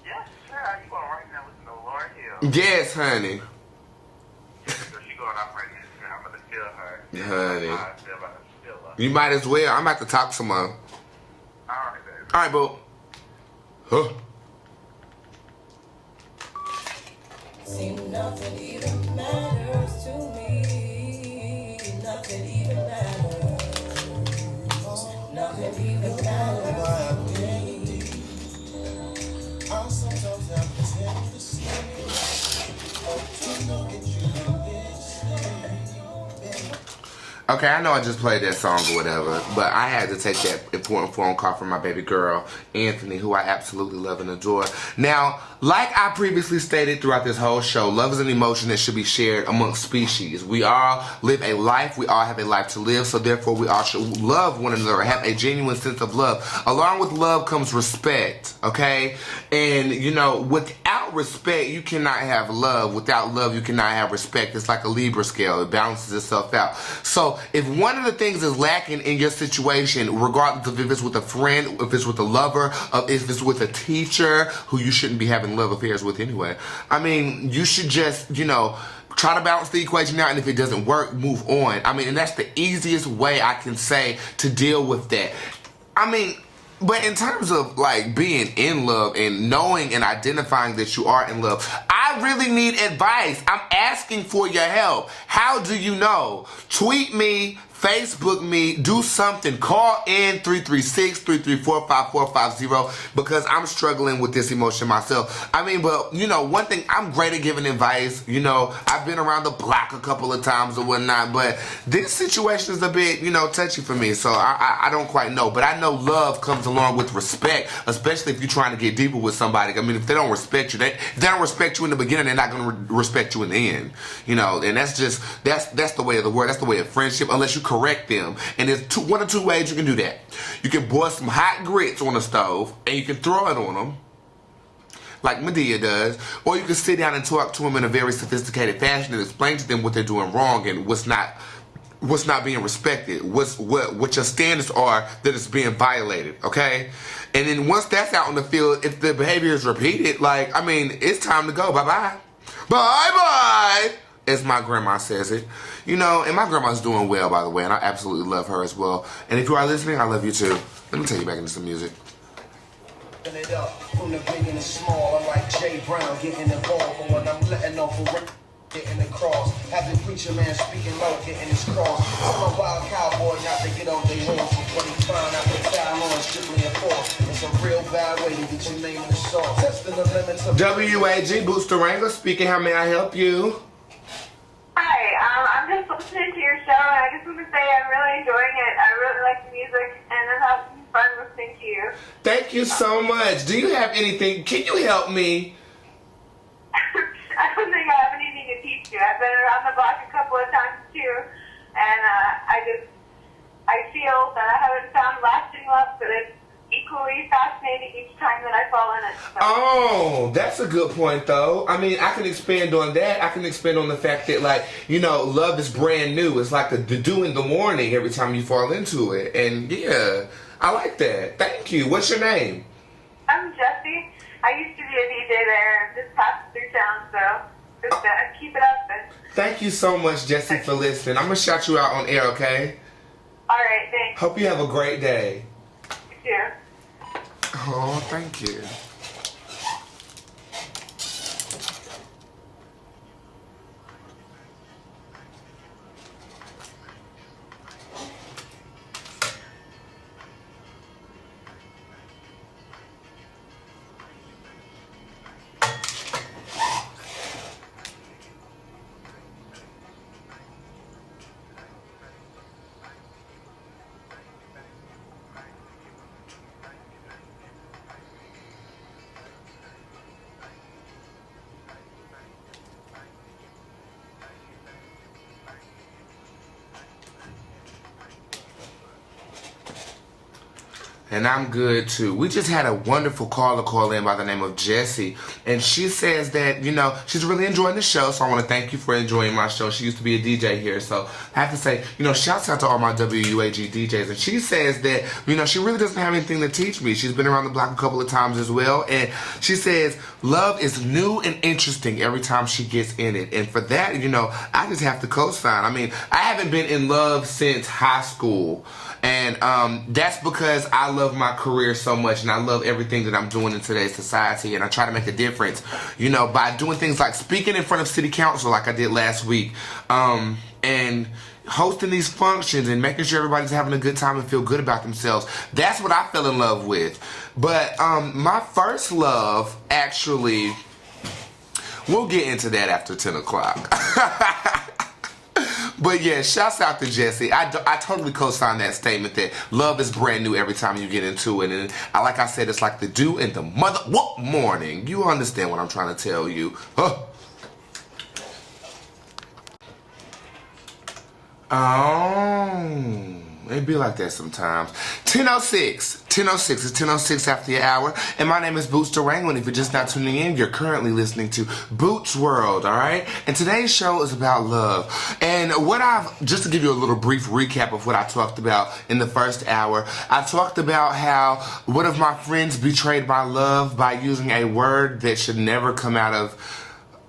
Yes, sir. You going right now listen to Lauryn Hill. Yes, honey. So she going off right now. I'm gonna feel her. Honey. I feel about to feel her. You might as well. I'm about to talk some more. Alright, baby. Alright, boo. Huh. See, nothing even matters to me. Nothing even matters. Nothing even matters to me. I sometimes have to tell the story. To know that you Okay, I know I just played that song or whatever, but I had to take that important phone call from my baby girl, Anthony, who I absolutely love and adore. Now, like I previously stated throughout this whole show, love is an emotion that should be shared amongst species. We all live a life, we all have a life to live, so therefore we all should love one another, have a genuine sense of love. Along with love comes respect, okay? And, without respect, you cannot have love. Without love, you cannot have respect. It's like a Libra scale. It balances itself out. So, if one of the things is lacking in your situation, regardless of if it's with a friend, if it's with a lover, if it's with a teacher who you shouldn't be having love affairs with anyway, you should just, try to balance the equation out, and if it doesn't work, move on. And that's the easiest way I can say to deal with that. But in terms of being in love and knowing and identifying that you are in love, I really need advice. I'm asking for your help. How do you know? Tweet me, Facebook me, do something. Call in 336-334-5450 because I'm struggling with this emotion myself. One thing, I'm great at giving advice. I've been around the block a couple of times or whatnot, but this situation is a bit, touchy for me, so I don't quite know. But I know love comes along with respect, especially if you're trying to get deeper with somebody. If they don't respect you, if they don't respect you in the beginning, they're not going to respect you in the end. And that's the way of the world. That's the way of friendship, unless you correct them. And there's one or two ways you can do that. You can boil some hot grits on the stove and you can throw it on them like Medea does, or you can sit down and talk to them in a very sophisticated fashion and explain to them what they're doing wrong and what's not being respected, what your standards are that is being violated, okay? And then once that's out in the field, if the behavior is repeated, it's time to go. Bye-bye. Bye-bye, as my grandma says it. And my grandma's doing well, by the way, and I absolutely love her as well. And if you are listening, I love you too. Let me take you back into some music. it up from the big and the small. I'm like Jay Brown getting involved, but when I'm letting off a rip, getting across. Have the preacher man speaking low, getting his cross. I'm a wild cowboy, not to get on their horse. When he trying out the time on strictly a force. It's a real bad way to get your name in the sauce. Testing the limits of WAG, Bootz Durango speaking. How may I help you? Hi, I'm just listening to your show, and I just want to say I'm really enjoying it. I really like the music, and I'm having fun listening to you. Thank you so much. Do you have anything? Can you help me? I don't think I have anything to teach you. I've been around the block a couple of times too, and I feel that I haven't found lasting love, but it's equally fascinating each time that I fall in it. So. Oh, that's a good point, though. I mean, I can expand on that. I can expand on the fact that, like, you know, love is brand new. It's like the dew in the morning every time you fall into it. And, yeah, I like that. Thank you. What's your name? I'm Jessie. I used to be a DJ there and just passed through town, so just keep it up. And Thank you so much, Jessie, for listening. I'm going to shout you out on air, okay? all right, thanks. Hope you have a great day. You too. Oh, thank you. And I'm good too. We just had a wonderful caller call in by the name of Jessie. And she says that, you know, she's really enjoying the show. So I want to thank you for enjoying my show. She used to be a DJ here. So I have to say, you know, shouts out to all my WUAG DJs. And she says that, you know, she really doesn't have anything to teach me. She's been around the block a couple of times as well. And she says love is new and interesting every time she gets in it. And for that, you know, I just have to co-sign. I mean, I haven't been in love since high school. And that's because I love my career so much and I love everything that I'm doing in today's society, and I try to make a difference, you know, by doing things like speaking in front of city council like I did last week, and hosting these functions and making sure everybody's having a good time and feel good about themselves. That's what I fell in love with. But my first love, actually, we'll get into that after 10 o'clock. But yeah, shouts out to Jessie. I totally co-sign that statement that love is brand new every time you get into it. And like I said, it's like the dew in the morning. You understand what I'm trying to tell you. Huh. Oh, it be like that sometimes. 10:06. It's 10:06 after the hour. And my name is Bootz Durango. And if you're just not tuning in, you're currently listening to Bootz World, alright? And today's show is about love. And just to give you a little brief recap of what I talked about in the first hour, I talked about how one of my friends betrayed my love by using a word that should never come out of,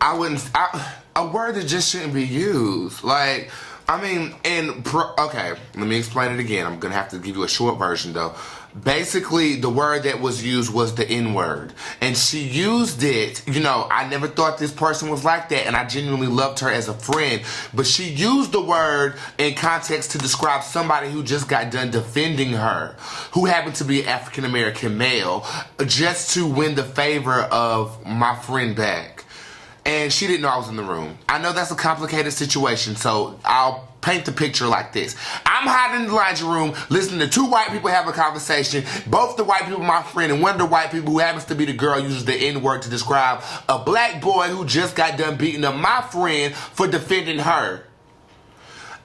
a word that just shouldn't be used. Like, I mean, okay, let me explain it again. I'm going to have to give you a short version, though. Basically, the word that was used was the N-word. And she used it, you know, I never thought this person was like that, and I genuinely loved her as a friend. But she used the word in context to describe somebody who just got done defending her, who happened to be an African-American male, just to win the favor of my friend back. And she didn't know I was in the room. I know that's a complicated situation, so I'll paint the picture like this. I'm hiding in the laundry room, listening to two white people have a conversation. Both the white people, my friend, and one of the white people who happens to be the girl, uses the N-word to describe a black boy who just got done beating up my friend for defending her.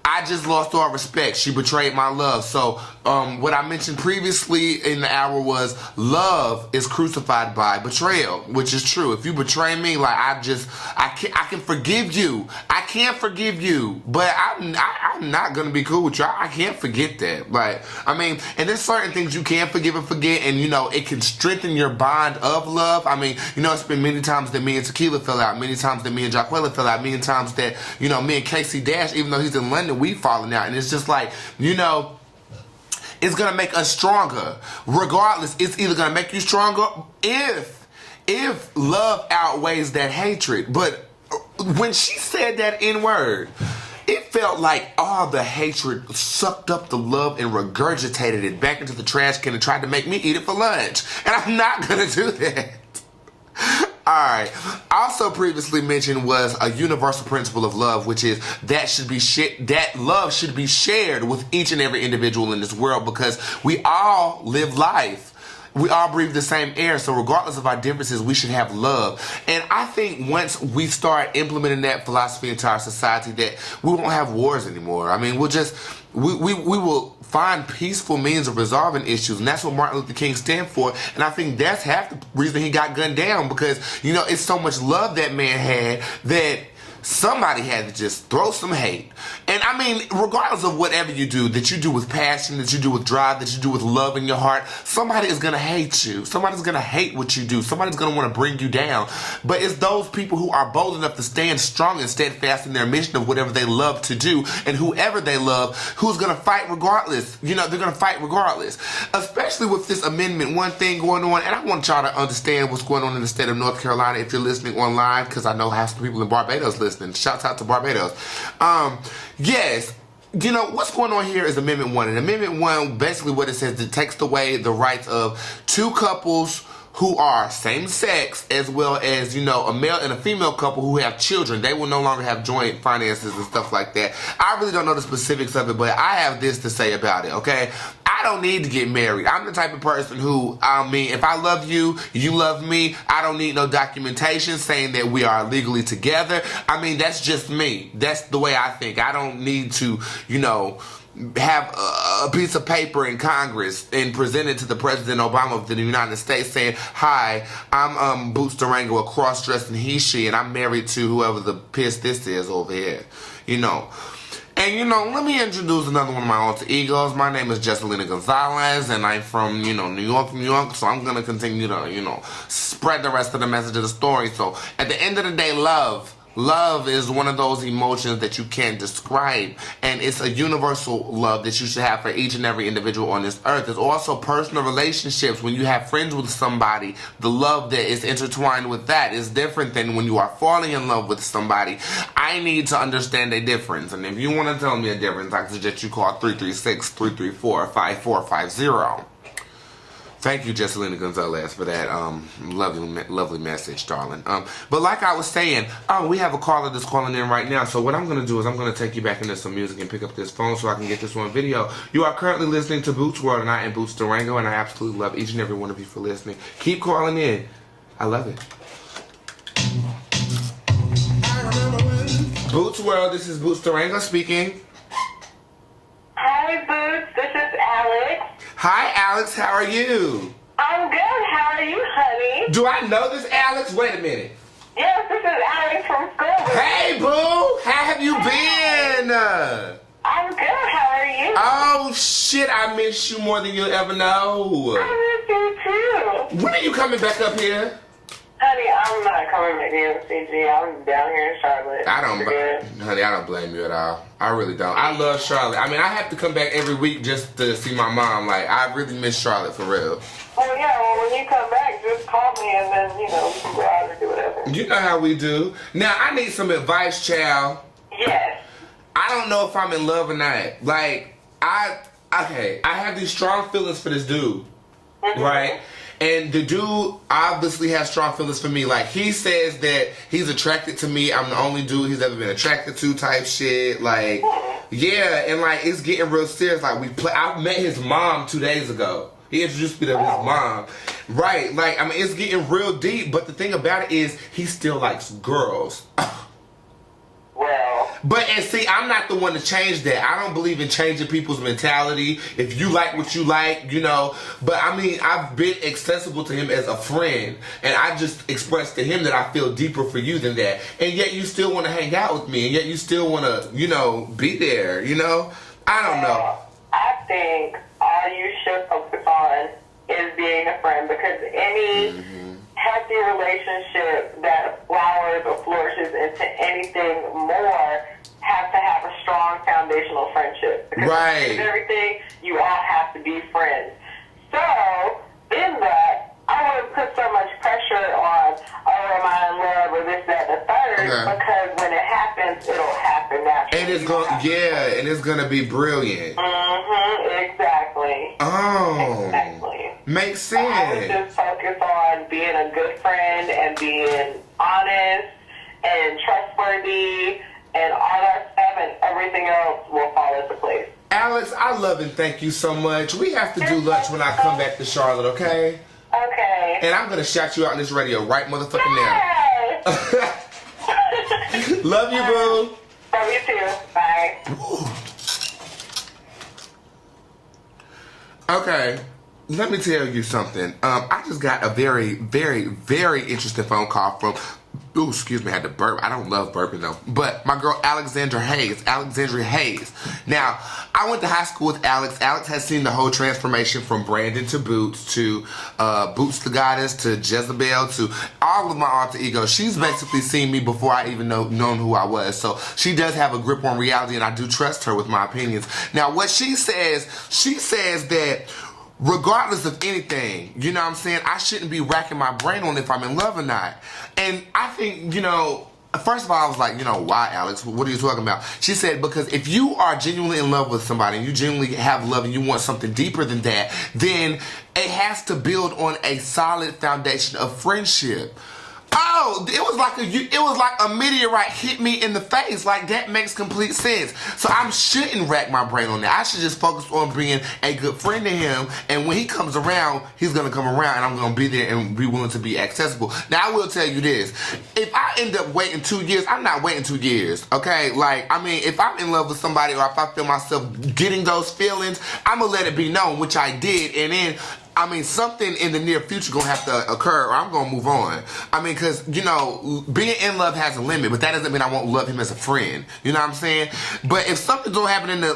I just lost all respect. She betrayed my love. So what I mentioned previously in the hour was love is crucified by betrayal, which is true. If you betray me, like I can forgive you. I can't forgive you, but I'm not gonna be cool with you. I can't forget that. Like, I mean, and there's certain things you can forgive and forget, and you know it can strengthen your bond of love. I mean, you know, it's been many times that me and Tequila fell out, many times that me and Jaquella fell out, many times that, you know, me and Casey Dash, even though he's in London, we falling out. And it's just like, you know, is going to make us stronger. Regardless, it's either going to make you stronger if love outweighs that hatred. But when she said that N-word, it felt like all the hatred sucked up the love and regurgitated it back into the trash can and tried to make me eat it for lunch. And I'm not going to do that. Alright, also previously mentioned was a universal principle of love, which is that love should be shared with each and every individual in this world, because we all live life. We all breathe the same air, so regardless of our differences, we should have love. And I think once we start implementing that philosophy into our society, that we won't have wars anymore. I mean, we will find peaceful means of resolving issues, and that's what Martin Luther King stands for. And I think that's half the reason he got gunned down, because, you know, it's so much love that man had that somebody had to just throw some hate. And I mean, regardless of whatever you do, that you do with passion, that you do with drive, that you do with love in your heart, somebody is going to hate you. Somebody's going to hate what you do. Somebody's going to want to bring you down. But it's those people who are bold enough to stand strong and steadfast in their mission of whatever they love to do, and whoever they love, who's going to fight regardless. You know, they're going to fight regardless. Especially with this Amendment 1 thing going on. And I want y'all to understand what's going on in the state of North Carolina if you're listening online, because I know half the people in Barbados listen. Shouts out to Barbados. Yes, you know, what's going on here is Amendment 1. And Amendment 1, basically what it says, it takes away the rights of two couples who are same sex, as well as, you know, a male and a female couple who have children. They will no longer have joint finances and stuff like that. I really don't know the specifics of it, but I have this to say about it, okay? I don't need to get married. I'm the type of person who, I mean, if I love you, you love me, I don't need no documentation saying that we are legally together. I mean, that's just me. That's the way I think. I don't need to, you know, have a piece of paper in Congress and present it to the President Obama of the United States saying, hi, I'm Bootz Durango, a cross-dressing he, she, and I'm married to whoever the piss this is over here, you know. And, you know, let me introduce another one of my alter egos. My name is Jesselina Gonzalez, and I'm from, you know, New York, so I'm going to continue to, you know, spread the rest of the message of the story. So, at the end of the day, love is one of those emotions that you can't describe, and it's a universal love that you should have for each and every individual on this earth. There's also personal relationships. When you have friends with somebody, the love that is intertwined with that is different than when you are falling in love with somebody. I need to understand a difference, and if you want to tell me a difference, I suggest you call 336-334-5450. Thank you, Jesselina Gonzalez, for that lovely message, darling. But like I was saying, we have a caller that's calling in right now. So what I'm going to do is I'm going to take you back into some music and pick up this phone so I can get this on video. You are currently listening to Bootz World, and I am Bootz Durango, and I absolutely love each and every one of you for listening. Keep calling in. I love it. Bootz World, this is Bootz Durango speaking. Hi, Bootz. This is Alex. Hi, Alex. How are you? I'm good. How are you, honey? Do I know this Alex? Wait a minute. Yes, this is Alex from school. Hey, boo. How have you been? I'm good. How are you? Oh, shit. I miss you more than you'll ever know. I miss you, too. When are you coming back up here? Honey, I'm not coming back here to CG. I'm down here in Charlotte. Honey, I don't blame you at all. I really don't. I love Charlotte. I mean, I have to come back every week just to see my mom. Like, I really miss Charlotte for real. Well, yeah, well, when you come back, just call me and then, you know, we can go out and do whatever. You know how we do. Now, I need some advice, child. Yes. I don't know if I'm in love or not. Like, I have these strong feelings for this dude, right? And the dude obviously has strong feelings for me. Like, he says that he's attracted to me. I'm the only dude he's ever been attracted to type shit. Like, yeah, and like, it's getting real serious. Like, I met his mom 2 days ago. He introduced me to his mom. Right, like, I mean, it's getting real deep. But the thing about it is, he still likes girls. Well. But, and see, I'm not the one to change that. I don't believe in changing people's mentality. If you like what you like, you know. But, I mean, I've been accessible to him as a friend. And I just expressed to him that I feel deeper for you than that. And yet you still want to hang out with me. And yet you still want to, you know, be there, you know. I don't know. I think all you should focus on is being a friend. Because any healthy relationship that flowers or flourishes into anything more have to have a strong foundational friendship. Because Right. with everything, you all have to be friends. So, in that, I wouldn't put so much pressure on, oh, am I in love or this, that, and the third, because when it happens, it'll happen naturally. And it's and it's gonna be brilliant. Exactly. Oh. Exactly. Makes So I would sense. just focus on being a good friend and being honest and trustworthy and all that stuff, and everything else will fall into place. Alex, I love and thank you so much. We have to do lunch when I come back to Charlotte, okay? Okay. And I'm gonna shout you out on this radio right motherfucking now. Yay! Love you, boo. Love you too. Bye. Okay, let me tell you something. I just got a very, very, very interesting phone call from, ooh, excuse me, I had to burp. I don't love burping though. But my girl Alexandria Hayes. Now, I went to high school with Alex. Alex has seen the whole transformation from Brandon to Bootz to Bootz the Goddess to Jezebel to all of my alter egos. She's basically seen me before I even known who I was. So she does have a grip on reality, and I do trust her with my opinions. Now, what she says that regardless of anything, you know what I'm saying, I shouldn't be racking my brain on if I'm in love or not. And I think, first of all, I was like, why, Alex? What are you talking about? She said, because if you are genuinely in love with somebody and you genuinely have love and you want something deeper than that, then it has to build on a solid foundation of friendship. Oh, it was like a meteorite hit me in the face. Like, that makes complete sense. So I shouldn't rack my brain on that. I should just focus on being a good friend to him. And when he comes around, he's going to come around and I'm going to be there and be willing to be accessible. Now, I will tell you this. If I end up waiting 2 years, I'm not waiting 2 years. Okay? Like, I mean, if I'm in love with somebody or if I feel myself getting those feelings, I'm going to let it be known, which I did. And then, I mean, something in the near future gonna have to occur or I'm gonna move on. I mean, cause, being in love has a limit, but that doesn't mean I won't love him as a friend. You know what I'm saying? But if something's gonna happen in the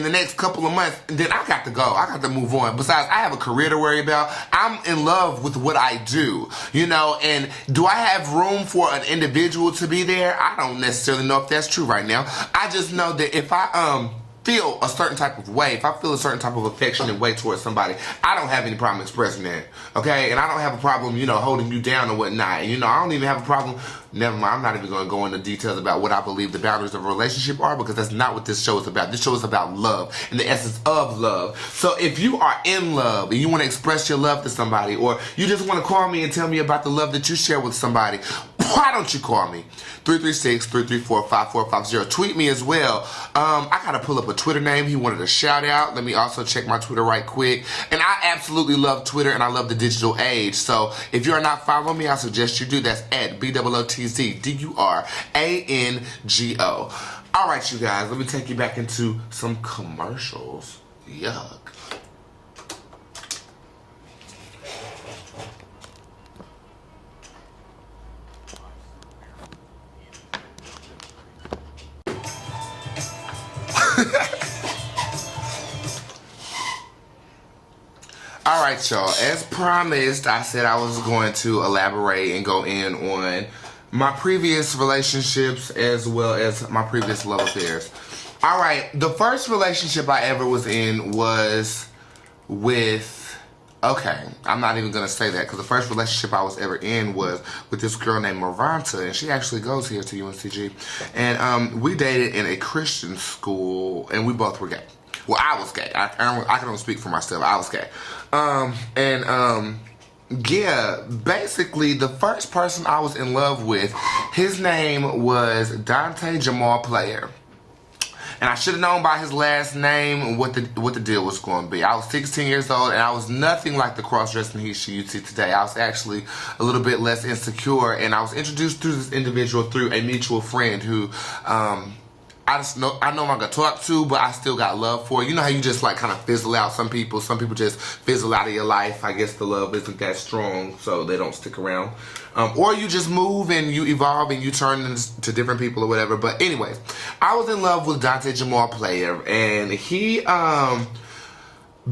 next couple of months, then I got to go. I got to move on. Besides, I have a career to worry about. I'm in love with what I do, and do I have room for an individual to be there? I don't necessarily know if that's true right now. I just know that if I, feel a certain type of way, if I feel a certain type of affection and way towards somebody, I don't have any problem expressing that, okay? And I don't have a problem, holding you down or whatnot. And, I don't even have a problem, never mind, I'm not even going to go into details about what I believe the boundaries of a relationship are, because that's not what this show is about. This show is about love and the essence of love. So if you are in love and you want to express your love to somebody, or you just want to call me and tell me about the love that you share with somebody, why don't you call me? 336-334-5450. Tweet me as well. I gotta pull up a Twitter name. He wanted a shout out. Let me also check my Twitter right quick. And I absolutely love Twitter and I love the digital age. So if you are not following me, I suggest you do. That's at BOOTZDURANGO. All right, you guys, let me take you back into some commercials. Yuck. All right, y'all. As promised, I said I was going to elaborate and go in on my previous relationships as well as my previous love affairs. All right, the first relationship I ever was in was with, okay, I'm not even going to say that, because the first relationship I was ever in was with this girl named Maranta, and she actually goes here to UNCG. And we dated in a Christian school, and we both were gay. Well, I was gay. I can only speak for myself. I was gay. Yeah, basically the first person I was in love with, his name was Dante Jamal Player. And I should have known by his last name what the deal was going to be. I was 16 years old, and I was nothing like the cross-dressing you see today. I was actually a little bit less insecure, and I was introduced to this individual through a mutual friend who, I know I'm not gonna talk to, but I still got love for. You know how you just like kind of fizzle out some people just fizzle out of your life. I guess the love isn't that strong, so they don't stick around. Or you just move and you evolve and you turn into different people or whatever. But anyways, I was in love with Dante Jamal Player, and he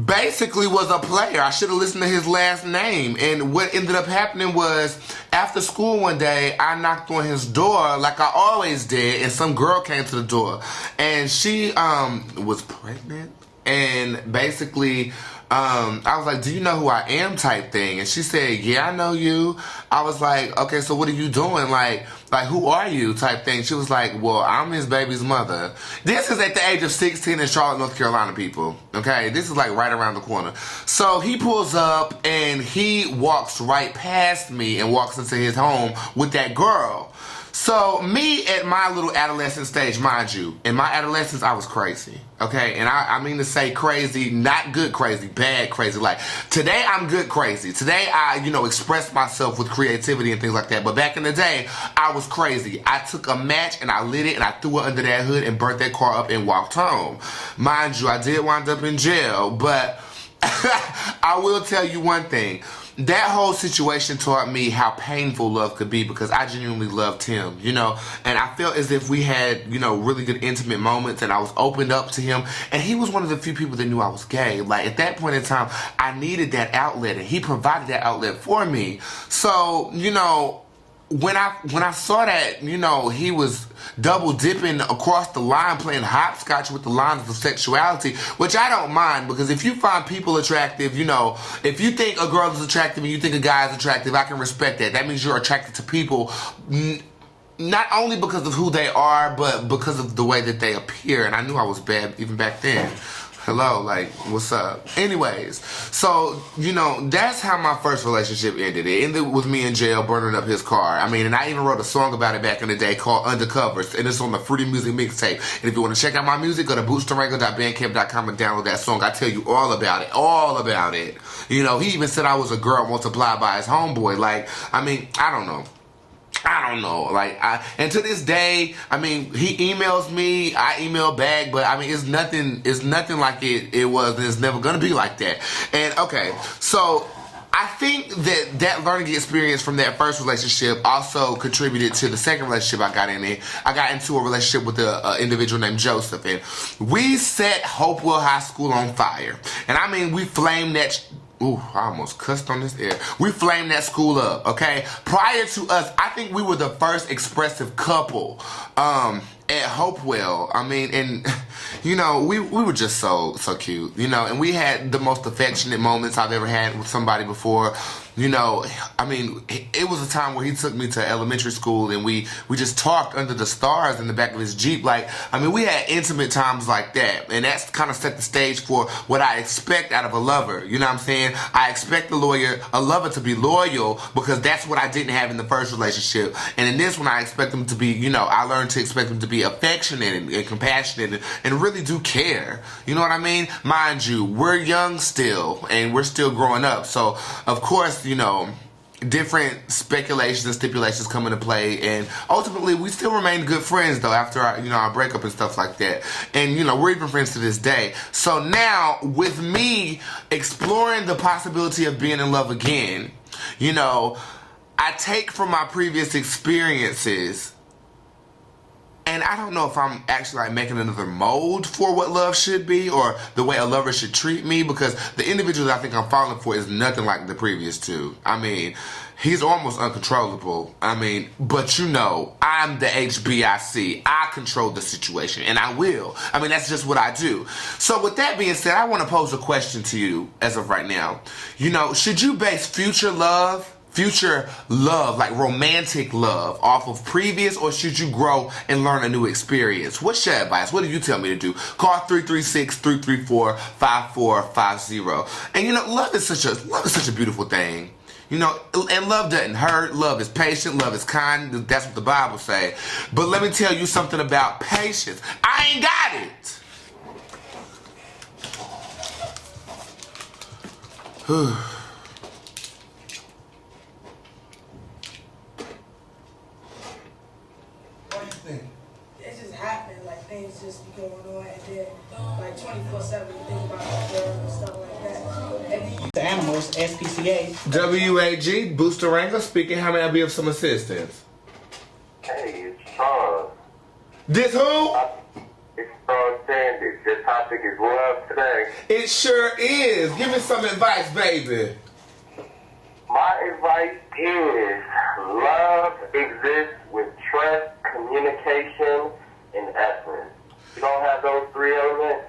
basically was a player. I should have listened to his last name. And what ended up happening was, after school one day, I knocked on his door like I always did, and some girl came to the door, and she was pregnant, and basically I was like, do you know who I am, type thing? And she said, yeah, I know you. I was like, okay, so what are you doing? Like who are you, type thing? She was like, well, I'm his baby's mother. This is at the age of 16 in Charlotte, North Carolina, people. Okay, this is like right around the corner. So he pulls up and he walks right past me and walks into his home with that girl. So me at my little adolescent stage, mind you, in my adolescence I was crazy, okay? And I mean to say crazy, not good crazy, bad crazy. Like, today I'm good crazy. Today I, express myself with creativity and things like that. But back in the day, I was crazy. I took a match and I lit it and I threw it under that hood and burnt that car up and walked home. Mind you, I did wind up in jail, but I will tell you one thing. That whole situation taught me how painful love could be, because I genuinely loved him, and I felt as if we had, really good intimate moments, and I was opened up to him, and he was one of the few people that knew I was gay. Like, at that point in time, I needed that outlet, and he provided that outlet for me. So, when I saw that, he was double dipping across the line, playing hopscotch with the lines of sexuality, which I don't mind, because if you find people attractive, if you think a girl is attractive and you think a guy is attractive, I can respect that. That means you're attracted to people not only because of who they are, but because of the way that they appear. And I knew I was bad even back then. Hello, like, what's up? Anyways, so, that's how my first relationship ended. It ended with me in jail, burning up his car. I mean, and I even wrote a song about it back in the day called Undercovers, and it's on the Fruity Music mixtape. And if you want to check out my music, go to bootz.durango.bandcamp.com and download that song. I tell you all about it. He even said I was a girl multiplied by his homeboy. Like, I mean, I don't know. Like, and to this day, I mean, he emails me, I email back, but I mean, it's nothing like it was, and it's never gonna be like that. And okay, so I think that learning experience from that first relationship also contributed to the second relationship I got in it. I got into a relationship with an individual named Joseph, and we set Hopewell High School on fire. And I mean, we flamed that. Ooh, I almost cussed on this air. We flamed that school up, okay? Prior to us, I think we were the first expressive couple at Hopewell. I mean, and, we were just so cute, and we had the most affectionate moments I've ever had with somebody before. I mean, it was a time where he took me to elementary school, and we just talked under the stars in the back of his Jeep. Like, I mean, we had intimate times like that, and that's kind of set the stage for what I expect out of a lover. You know what I'm saying? I expect a lover to be loyal, because that's what I didn't have in the first relationship. And in this one, I expect them to be, I learned to expect them to be affectionate and compassionate and really do care. You know what I mean? Mind you, we're young still, and we're still growing up. So, of course, different speculations and stipulations come into play, and ultimately we still remain good friends though after our breakup and stuff like that. And we're even friends to this day. So now, with me exploring the possibility of being in love again, I take from my previous experiences, and I don't know if I'm actually like making another mold for what love should be, or the way a lover should treat me, because the individual that I think I'm falling for is nothing like the previous two. I mean, he's almost uncontrollable. I mean, but I'm the HBIC. I control the situation, and I will. I mean, that's just what I do. So with that being said, I want to pose a question to you as of right now. Should you base future love, like romantic love, off of previous, or should you grow and learn a new experience? What's your advice? What do you tell me to do? Call 336-334-5450. And love is such a beautiful thing. And love doesn't hurt. Love is patient. Love is kind. That's what the Bible say. But let me tell you something about patience. I ain't got it. It just happened, like things just be going on, and then like 24/7 you think about the girl and stuff like that. And then the animals, SPCA. WAG, Bootz Durango speaking. How may I be of some assistance? Hey, it's Charles. This who? It's Charles Sanders. Just topic is love today. It sure is. Give me some advice, baby. My advice is love exists with trust, communication, and effort. If you don't have those three elements,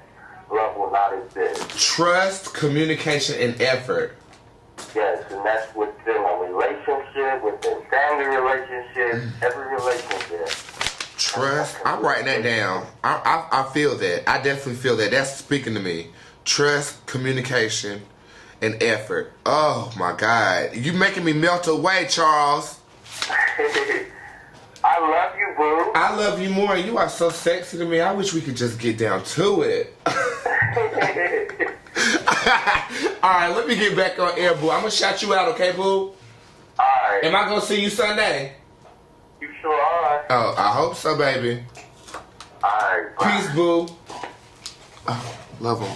love will not exist. Trust, communication, and effort. Yes, and that's within a relationship, within family relationships, every relationship. Trust. I'm writing that down. I feel that. I definitely feel that. That's speaking to me. Trust, communication, and effort. Oh my God. You making me melt away, Charles. I love you, boo. I love you more. You are so sexy to me. I wish we could just get down to it. Alright, let me get back on air, boo. I'm gonna shout you out, okay, boo? Alright. Am I gonna see you Sunday? You sure are. Oh, I hope so, baby. Alright. Peace, boo. Oh, love him.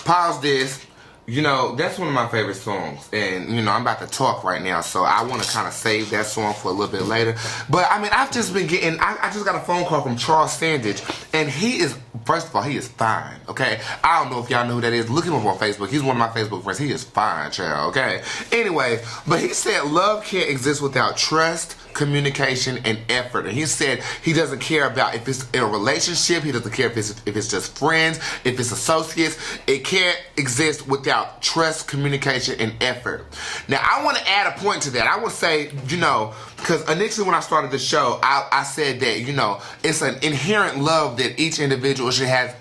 Pause this. You know, that's one of my favorite songs. And, you know, I'm about to talk right now, so I want to kind of save that song for a little bit later. But, I mean, I've just been getting, I just got a phone call from Charles Sandage, and he is, first of all, he is fine, okay? I don't know if y'all know who that is. Look him up on Facebook. He's one of my Facebook friends. He is fine, child, okay? Anyway, but he said love can't exist without trust, communication, and effort. And he said he doesn't care about if it's in a relationship, he doesn't care if it's just friends, if it's associates. It can't exist without trust, communication, and effort. Now, I want to add a point to that. I would say, you know, because initially when I started the show, I said that, you know, it's an inherent love that each individual should have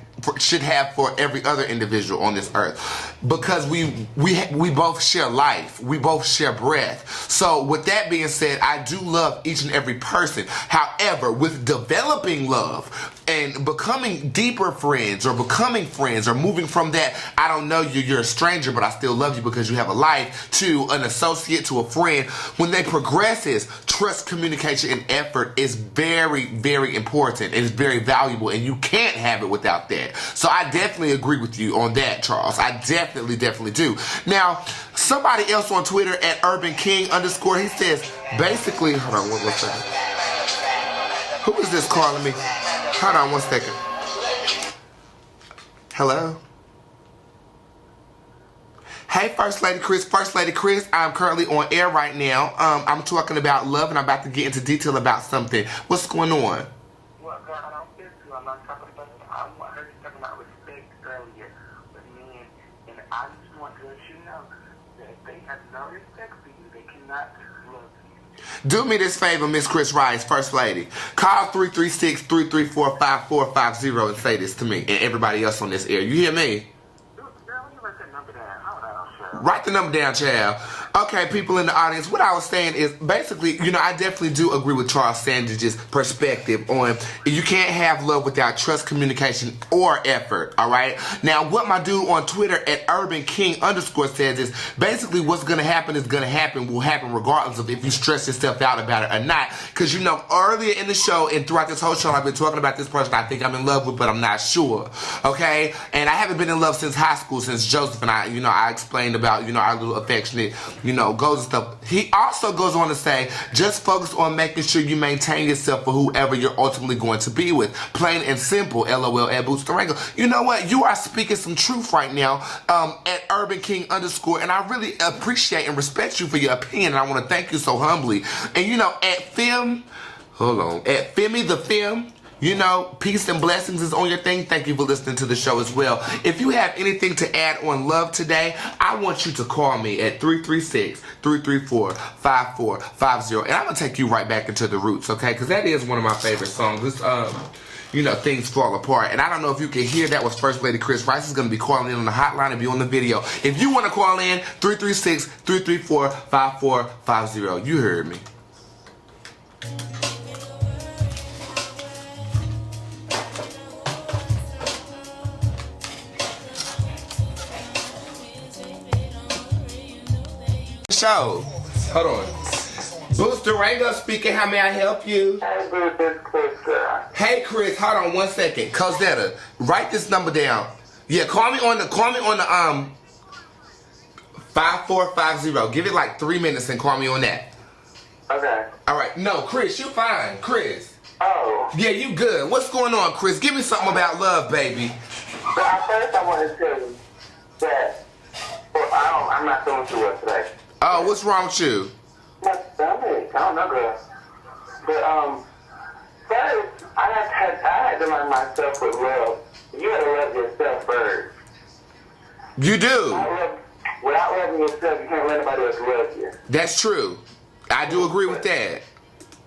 for every other individual on this earth, because we both share life, we both share breath. So with that being said, I do love each and every person. However, with developing love and becoming deeper friends, or becoming friends, or moving from that, I don't know you, you're a stranger, but I still love you because you have a life, to an associate, to a friend, when they progresses, trust, communication, and effort is very, very important. It's very valuable, and you can't have it without that. So I definitely agree with you on that, Charles. I definitely do. Now, somebody else on Twitter at @UrbanKing_, he says, basically, hold on one second. Who is this calling me? Hold on one second. Hello? Hey, First Lady Chris, I'm currently on air right now. I'm talking about love, and I'm about to get into detail about something. What's going on? Well, girl, I don't get to. I'm not talking about it. I heard you talking about respect earlier with men, and I just want to let you know that if they have no respect for you, they cannot love you. Do me this favor, Miss Chris Rice, First Lady. Call 336-334-5450 and say this to me and everybody else on this air. You hear me? Girl, you write that number down. Hold on, Cheryl. Write the number down, child. Okay, people in the audience, what I was saying is basically, you know, I definitely do agree with Charles Sandage's perspective on you can't have love without trust, communication, or effort, all right? Now, what my dude on Twitter at @UrbanKing_ says is basically what's going to happen is going to happen, will happen regardless of if you stress yourself out about it or not. Because, you know, earlier in the show and throughout this whole show, I've been talking about this person I think I'm in love with, but I'm not sure, okay? And I haven't been in love since high school, since Joseph and I, you know, I explained about, you know, our little affectionate, you know, goals and stuff. He also goes on to say, just focus on making sure you maintain yourself for whoever you're ultimately going to be with. Plain and simple, LOL at Bootz Durango. You know what? You are speaking some truth right now at @UrbanKing_, and I really appreciate and respect you for your opinion, and I want to thank you so humbly. And you know, at Femi the Fem, you know, peace and blessings is on your thing. Thank you for listening to the show as well. If you have anything to add on love today, I want you to call me at 336-334-5450. And I'm going to take you right back into the roots, okay? Because that is one of my favorite songs. It's, you know, Things Fall Apart. And I don't know if you can hear, that was First Lady Chris Rice is going to be calling in on the hotline and be on the video. If you want to call in, 336-334-5450. You heard me. Show. Hold on. Bootz Durango speaking. How may I help you? Hey, Boots, it's Chris, girl. Hey, Chris. Hold on 1 second. Cosetta, write this number down. Yeah, call me on the 5450. Give it like 3 minutes and call me on that. Okay. All right. No, Chris, you fine. Chris. Oh. Yeah, you good. What's going on, Chris? Give me something about love, baby. So first I want to tell you that I'm not feeling too well today. Oh, what's wrong with you? My stomach. I don't know, girl. But first I had to learn myself with love. You gotta love yourself first. You do. Without loving yourself, you can't let anybody else love you. That's true. I do agree with that.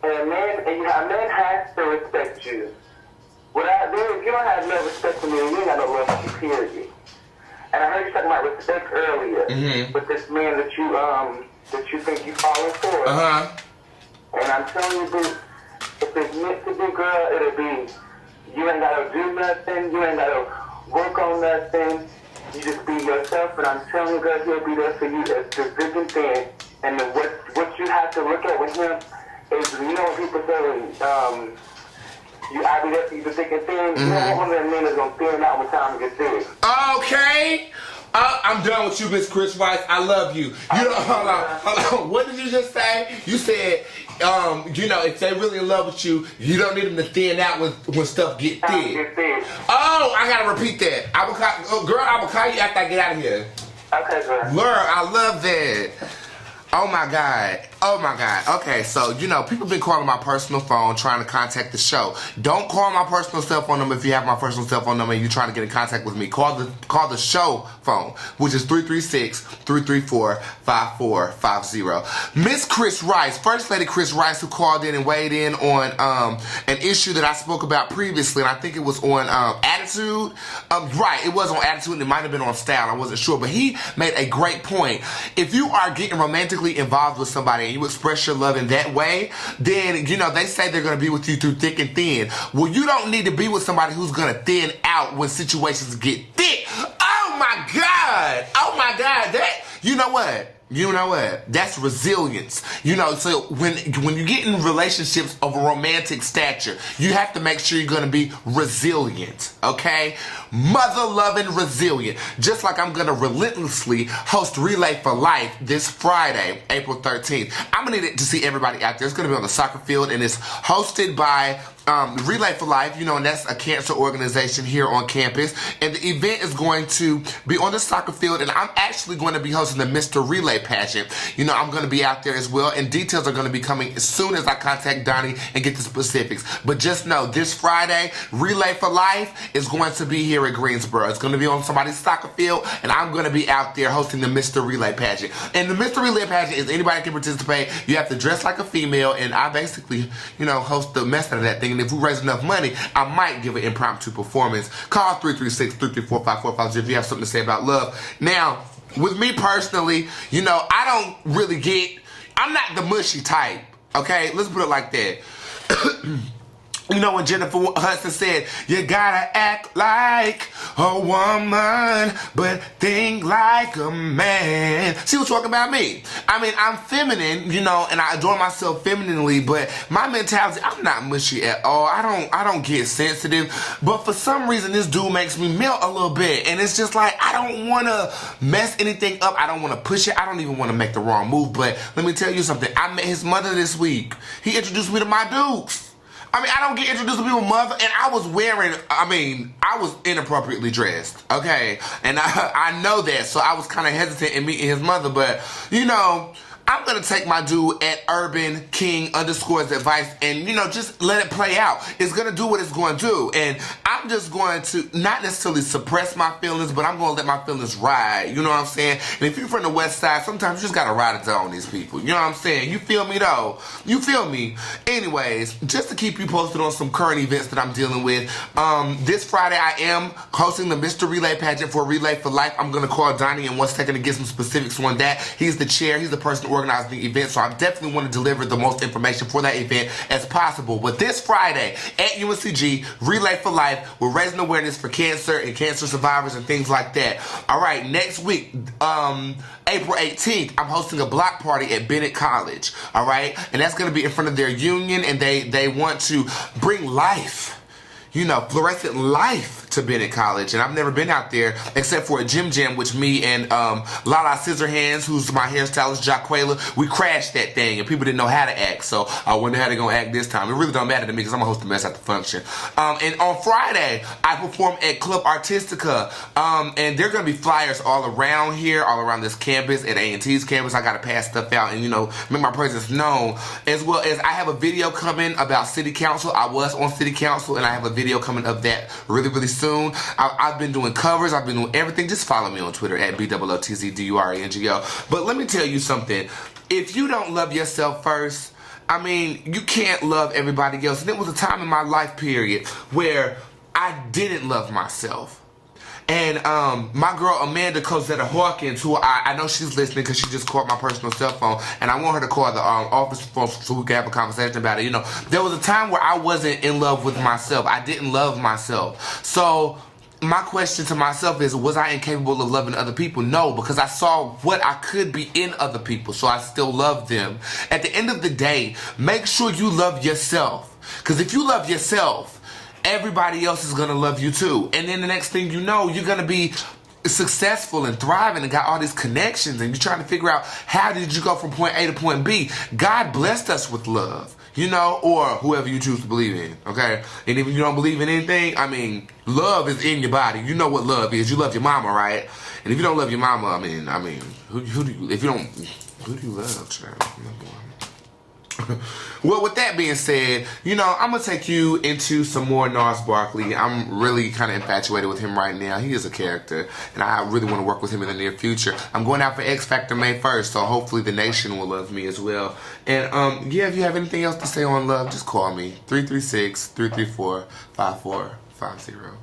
And a man has to respect you. If you don't have no respect for me, you ain't got no love for you, period. And I heard you talking about respect earlier with this man that you think you falling for. And I'm telling you, dude, if it's meant to be, girl, it'll be. You ain't gotta do nothing. You ain't gotta work on nothing. You just be yourself. And I'm telling you, girl, he'll be there for you as the thick and thin. And then what you have to look at with him is, you know, when people say, I'll be there for you to thick and thin. You know, one of them men is gonna thin out when time gets thick. Okay. I'm done with you, Miss Chris Rice. I love you. Hold on. What did you just say? You said, if they really in love with you, you don't need them to thin out when stuff get thick. Oh, I gotta repeat that. I will call you after I get out of here. Okay, girl. Girl, I love that. Oh my God. Okay, so, people been calling my personal phone trying to contact the show. Don't call my personal cell phone number if you have my personal cell phone number and you're trying to get in contact with me. Call the show phone, which is 336-334-5450. Miss Chris Rice, First Lady Chris Rice, who called in and weighed in on an issue that I spoke about previously, and I think it was on Attitude. Right, it was on Attitude, and it might have been on Style. I wasn't sure, but he made a great point. If you are getting romantically involved with somebody and you express your love in that way, then, they say they're going to be with you through thick and thin. Well, you don't need to be with somebody who's going to thin out when situations get thick. Oh my God. You know what? That's resilience. So when you get in relationships of a romantic stature, you have to make sure you're going to be resilient, okay? Mother-loving resilient. Just like I'm going to relentlessly host Relay for Life this Friday, April 13th. I'm going to need to see everybody out there. It's going to be on the soccer field, and it's hosted by Relay for Life, and that's a cancer organization here on campus. And the event is going to be on the soccer field, and I'm actually going to be hosting the Mr. Relay pageant. I'm going to be out there as well, and details are going to be coming as soon as I contact Donnie and get the specifics. But just know, this Friday, Relay for Life is going to be here at Greensboro. It's going to be on somebody's soccer field, and I'm going to be out there hosting the Mr. Relay pageant. And the Mr. Relay pageant is anybody can participate. You have to dress like a female, and I basically, host the mess out of that thing. And if we raise enough money, I might give an impromptu performance. Call 336-334-5450 if you have something to say about love. Now, with me personally, I don't really I'm not the mushy type, okay? Let's put it like that. When Jennifer Hudson said, you gotta act like a woman, but think like a man. She was talking about me. I'm feminine, and I adore myself femininely, but my mentality, I'm not mushy at all. I don't get sensitive, but for some reason, this dude makes me melt a little bit, and it's just like, I don't want to mess anything up. I don't want to push it. I don't even want to make the wrong move, but let me tell you something. I met his mother this week. He introduced me to my dukes. I don't get introduced to people's mother, and I was inappropriately dressed, okay? And I know that, so I was kind of hesitant in meeting his mother, but, I'm going to take my dude at Urban King _ advice and, just let it play out. It's going to do what it's going to do. And I'm just going to not necessarily suppress my feelings, but I'm going to let my feelings ride. You know what I'm saying? And if you're from the West Side, sometimes you just got to ride it down on these people. You know what I'm saying? You feel me, though? You feel me? Anyways, just to keep you posted on some current events that I'm dealing with, this Friday I am hosting the Mr. Relay pageant for Relay for Life. I'm going to call Donnie in 1 second to get some specifics on that. He's the chair. He's the person organizing the event, so I definitely want to deliver the most information for that event as possible. But this Friday at UNCG, Relay for Life, We're raising awareness for cancer and cancer survivors and things like that. All right, next week, April 18th, I'm hosting a block party at Bennett College. All right, and that's going to be in front of their union, and they want to bring life. You know, fluorescent life to Bennett College. And I've never been out there except for a gym jam, which me and Lala Scissorhands, who's my hairstylist, Jaquela, we crashed that thing and people didn't know how to act. So I wonder how they're going to act this time. It really don't matter to me because I'm going to host the mess at the function. And on Friday, I perform at Club Artistica. And there are going to be flyers all around here, all around this campus, at A&T's campus. I got to pass stuff out and, you know, make my presence known. As well as I have a video coming about City Council. I was on City Council and I have a video coming up that really soon. I've been doing covers. I've been doing everything. Just follow me on Twitter at BOOTZDURANGO. But let me tell you something. If you don't love yourself first, I mean, you can't love everybody else. And it was a time in my life period where I didn't love myself. And my girl Amanda Cosetta Hawkins, who I know she's listening because she just called my personal cell phone, and I want her to call the office phone so we can have a conversation about it. You know, there was a time where I wasn't in love with myself. I didn't love myself. So my question to myself is, was I incapable of loving other people? No, because I saw what I could be in other people, so I still love them. At the end of the day, make sure you love yourself. Because if you love yourself, everybody else is going to love you too. And then the next thing you know, you're going to be successful and thriving and got all these connections and you're trying to figure out how did you go from point A to point B. God blessed us with love, you know, or whoever you choose to believe in, okay? And if you don't believe in anything, I mean, love is in your body. You know what love is. You love your mama, right? And if you don't love your mama, I mean, who do you love, child? Well, with that being said, you know, I'm going to take you into some more Gnarls Barkley. I'm really kind of infatuated with him right now. He is a character, and I really want to work with him in the near future. I'm going out for X Factor May 1st, so hopefully the nation will love me as well. And, yeah, if you have anything else to say on love, just call me. 336-334-5450.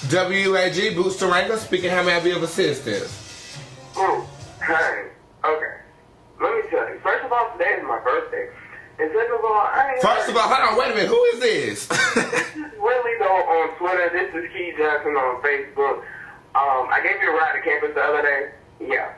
WAG, Bootz Durango, speaking. How may I be of assistance? Hey, okay. Let me tell you. First of all, today is my birthday. And second of all, First of all, hold on, wait a minute. Who is this? This is Willie, though, on Twitter. This is Key Johnson on Facebook. I gave you a ride to campus the other day. Yeah.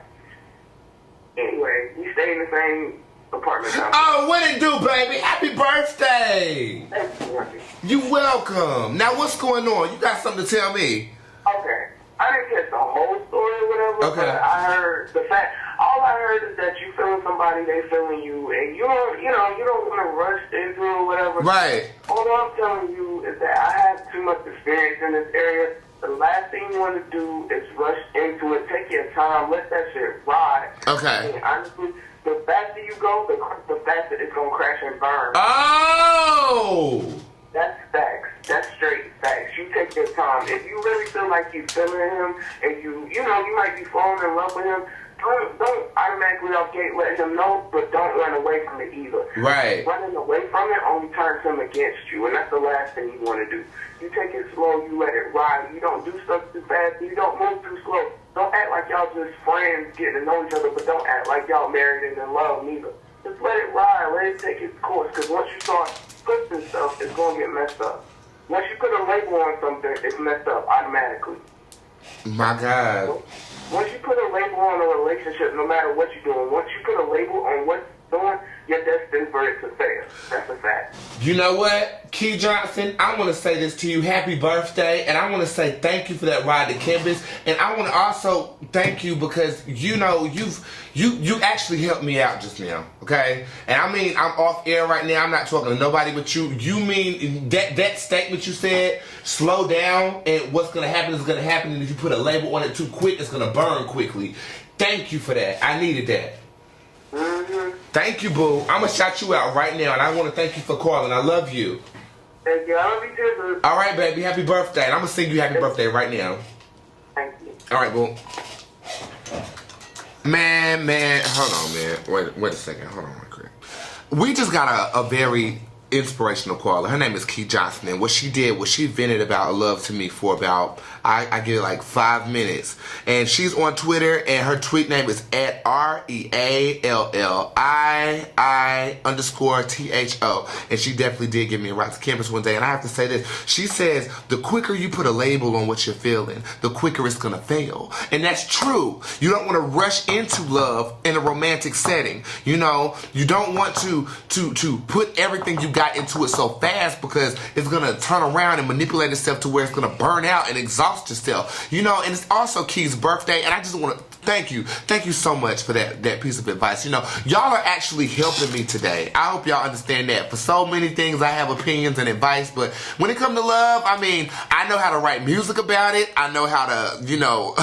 Anyway, we stay in the same apartment complex. Oh, what it do, baby? Happy birthday! Thank you. You welcome. Now, what's going on? You got something to tell me? Okay. I didn't get the whole story or whatever, okay. But I heard the fact. All I heard is that you feeling somebody, they feeling you, and you don't want to rush into it or whatever. Right. All I'm telling you is that I have too much experience in this area. The last thing you want to do is rush into it. Take your time. Let that shit ride. Okay. And honestly, the faster you go, the faster it's going to crash and burn. Oh! That's facts. That's straight facts. You take your time. If you really feel like you're feeling him and you might be falling in love with him, don't automatically off gate let him know, but don't run away from it either. Right. Running away from it only turns him against you, and that's the last thing you want to do. You take it slow, you let it ride. You don't do stuff too fast, you don't move too slow. Don't act like y'all just friends getting to know each other, but don't act like y'all married and in love neither. Just let it ride, let it take its course, because once you start pushing stuff, it's going to get messed up. Once you put a label on something, it's messed up automatically. My God. Once you put a label on a relationship, no matter what you're doing, once you put a label on what's doing, you're destined for it to fail. That's a fact. You know what, Key Johnson? I want to say this to you. Happy birthday. And I want to say thank you for that ride to campus. And I want to also thank you because, you know, you actually helped me out just now, okay? And I mean, I'm off air right now. I'm not talking to nobody but you. You mean that statement you said, slow down, and what's going to happen is going to happen. And if you put a label on it too quick, it's going to burn quickly. Thank you for that. I needed that. Mm-hmm. Thank you, boo. I'm going to shout you out right now, and I want to thank you for calling. I love you. Thank you. I love you too, boo. All right, baby. Happy birthday. And I'm going to sing you happy birthday right now. Thank you. All right, boo. Man. Hold on, man. Wait a second. Hold on real quick. We just got a very inspirational caller. Her name is Key Johnson, and what she did was she vented about love to me for about, I give it like 5 minutes. And she's on Twitter, and her tweet name is at REALLII_THO. And she definitely did give me a ride to campus one day. And I have to say this, she says, the quicker you put a label on what you're feeling, the quicker it's gonna fail. And that's true. You don't want to rush into love in a romantic setting. You know, you don't want to put everything you got into it so fast, because it's gonna turn around and manipulate itself to where it's gonna burn out and exhaust yourself. You know, and it's also Key's birthday, and I just want to thank you so much for that piece of advice. You know, y'all are actually helping me today. I hope y'all understand that. For so many things, I have opinions and advice, but when it comes to love, I mean, I know how to write music about it. I know how to, you know,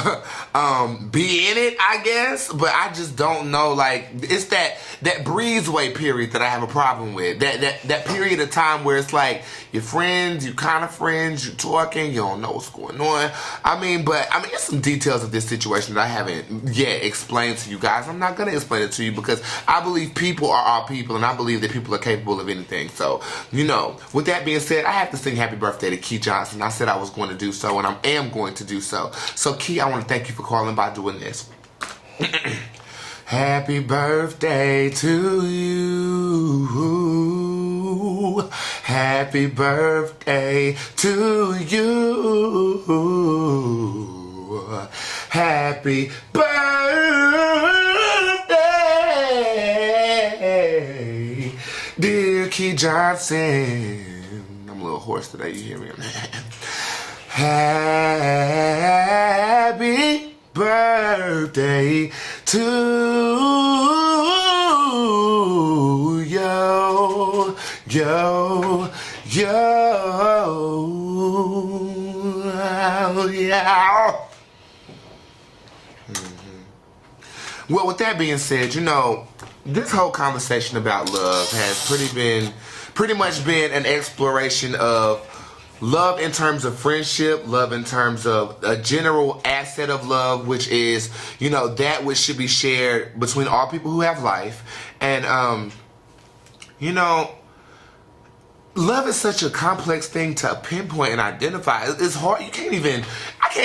be in it, I guess, but I just don't know, like, it's that breezeway period that I have a problem with. That period of time where it's like, you're friends, you kind of friends, you're talking, you don't know what's going on. I mean, there's some details of this situation that I haven't yet explained to you guys. I'm not going to explain it to you because I believe people are all people, and I believe that people are capable of anything. So, you know, with that being said, I have to sing happy birthday to Key Johnson. I said I was going to do so, and I am going to do so. So, Key, I want to thank you for calling by doing this. Happy birthday to you. Happy birthday to you. Happy birthday, dear Key Johnson. I'm a little hoarse today, you hear me? Happy birthday to yo, yeah. Well, with that being said, you know, this whole conversation about love has pretty much been an exploration of love in terms of friendship, love in terms of a general asset of love, which is, you know, that which should be shared between all people who have life. And, you know, love is such a complex thing to pinpoint and identify. It's hard. I can't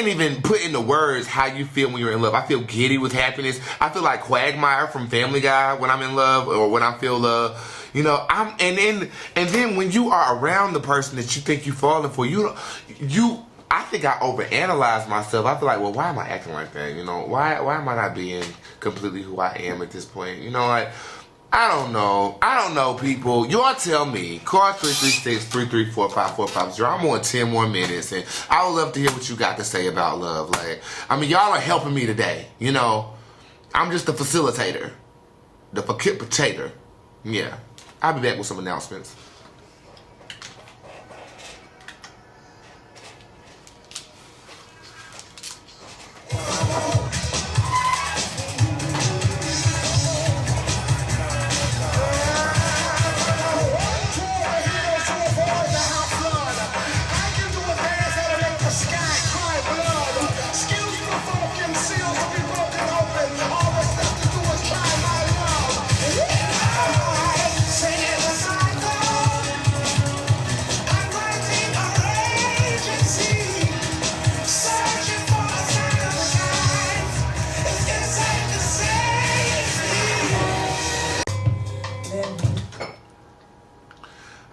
even put into words how you feel when you're in love. I feel giddy with happiness. I feel like Quagmire from Family Guy when I'm in love, or when I feel love. You know, and then when you are around the person that you think you're falling for, I think I overanalyze myself. I feel like, well, why am I acting like that? You know, why am I not being completely who I am at this point? You know, like, I don't know, people. Y'all tell me. Call 336-334-5450. I'm on 10 more minutes, and I would love to hear what you got to say about love. Like, I mean, y'all are helping me today. You know, I'm just the facilitator, the facilitator. Yeah, I'll be back with some announcements.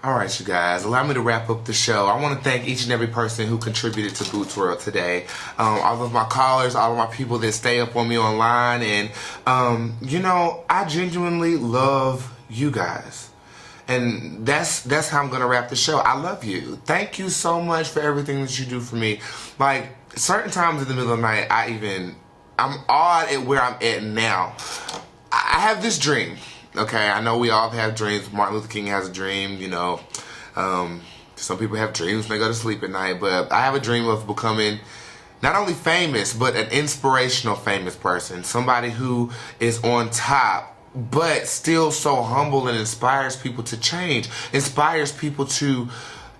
Alright, you guys, allow me to wrap up the show. I want to thank each and every person who contributed to Bootz World today. All of my callers, all of my people that stay up on me online, and you know, I genuinely love you guys. And that's how I'm going to wrap the show. I love you. Thank you so much for everything that you do for me. Like, certain times in the middle of the night, I'm odd at where I'm at now. I have this dream. Okay, I know we all have dreams. Martin Luther King has a dream, you know. Some people have dreams when they go to sleep at night, but I have a dream of becoming not only famous, but an inspirational famous person. Somebody who is on top, but still so humble and inspires people to change, inspires people to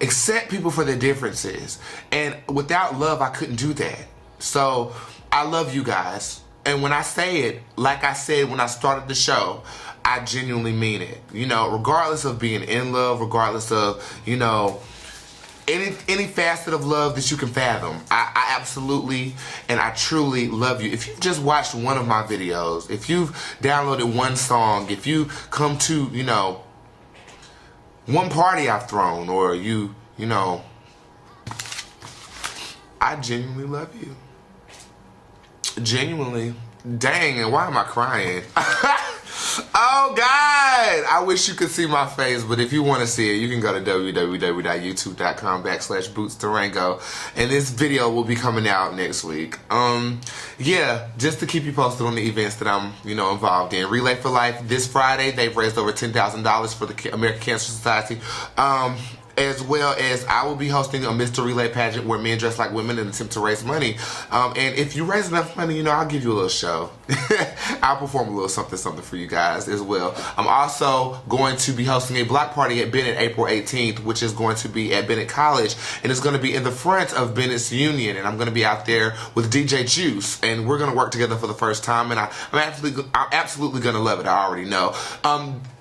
accept people for their differences. And without love, I couldn't do that. So I love you guys. And when I say it, like I said when I started the show, I genuinely mean it. You know, regardless of being in love, regardless of, you know, any facet of love that you can fathom. I absolutely and I truly love you. If you've just watched one of my videos, if you've downloaded one song, if you come to, you know, one party I've thrown, or you know, I genuinely love you. Genuinely. Dang, and why am I crying? Oh God, I wish you could see my face, but if you want to see it, you can go to www.youtube.com/Bootz Durango, and this video will be coming out next week. Yeah, just to keep you posted on the events that I'm, you know, involved in. Relay for Life this Friday, they've raised over $10,000 for the American Cancer Society. As well as I will be hosting a Mr. Relay pageant where men dress like women in an attempt to raise money. And if you raise enough money, you know, I'll give you a little show. I'll perform a little something for you guys as well. I'm also going to be hosting a block party at Bennett April 18th, which is going to be at Bennett College. And it's going to be in the front of Bennett's Union. And I'm going to be out there with DJ Juice. And we're going to work together for the first time. And I'm absolutely going to love it. I already know.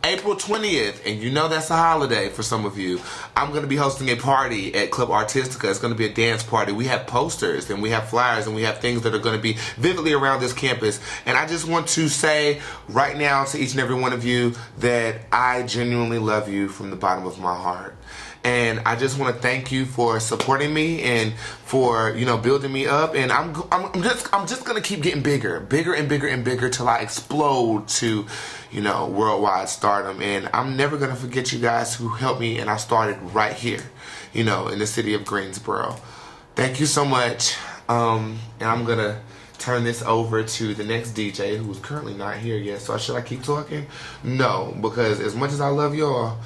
April 20th, and you know that's a holiday for some of you, I'm going to be hosting a party at Club Artistica. It's going to be a dance party. We have posters, and we have flyers, and we have things that are going to be vividly around this campus. And I just want to say right now to each and every one of you that I genuinely love you from the bottom of my heart. And I just want to thank you for supporting me and for, you know, building me up. And I'm just gonna keep getting bigger and bigger and bigger till I explode to, you know, worldwide stardom. And I'm never gonna forget you guys who helped me, and I started right here, you know, in the city of Greensboro. Thank you so much. And I'm gonna turn this over to the next DJ who's currently not here yet. So should I keep talking? No, because as much as I love y'all,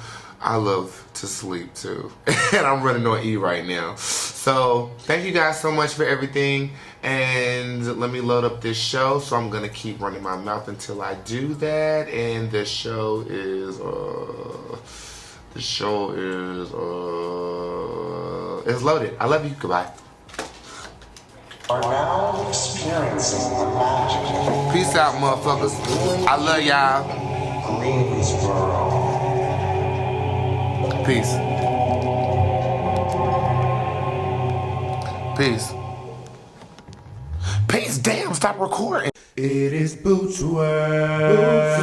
I love to sleep too. And I'm running on E right now. So thank you guys so much for everything. And let me load up this show. So I'm going to keep running my mouth until I do that. And the show is, it's loaded. I love you. Goodbye. Are now experiencing the magic. Peace out, motherfuckers. I love y'all. Greensboro. Peace. Peace. Peace. Damn, stop recording. It is Bootz World. Bootz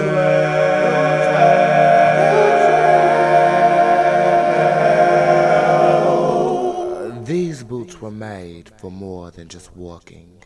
World. These boots were made for more than just walking.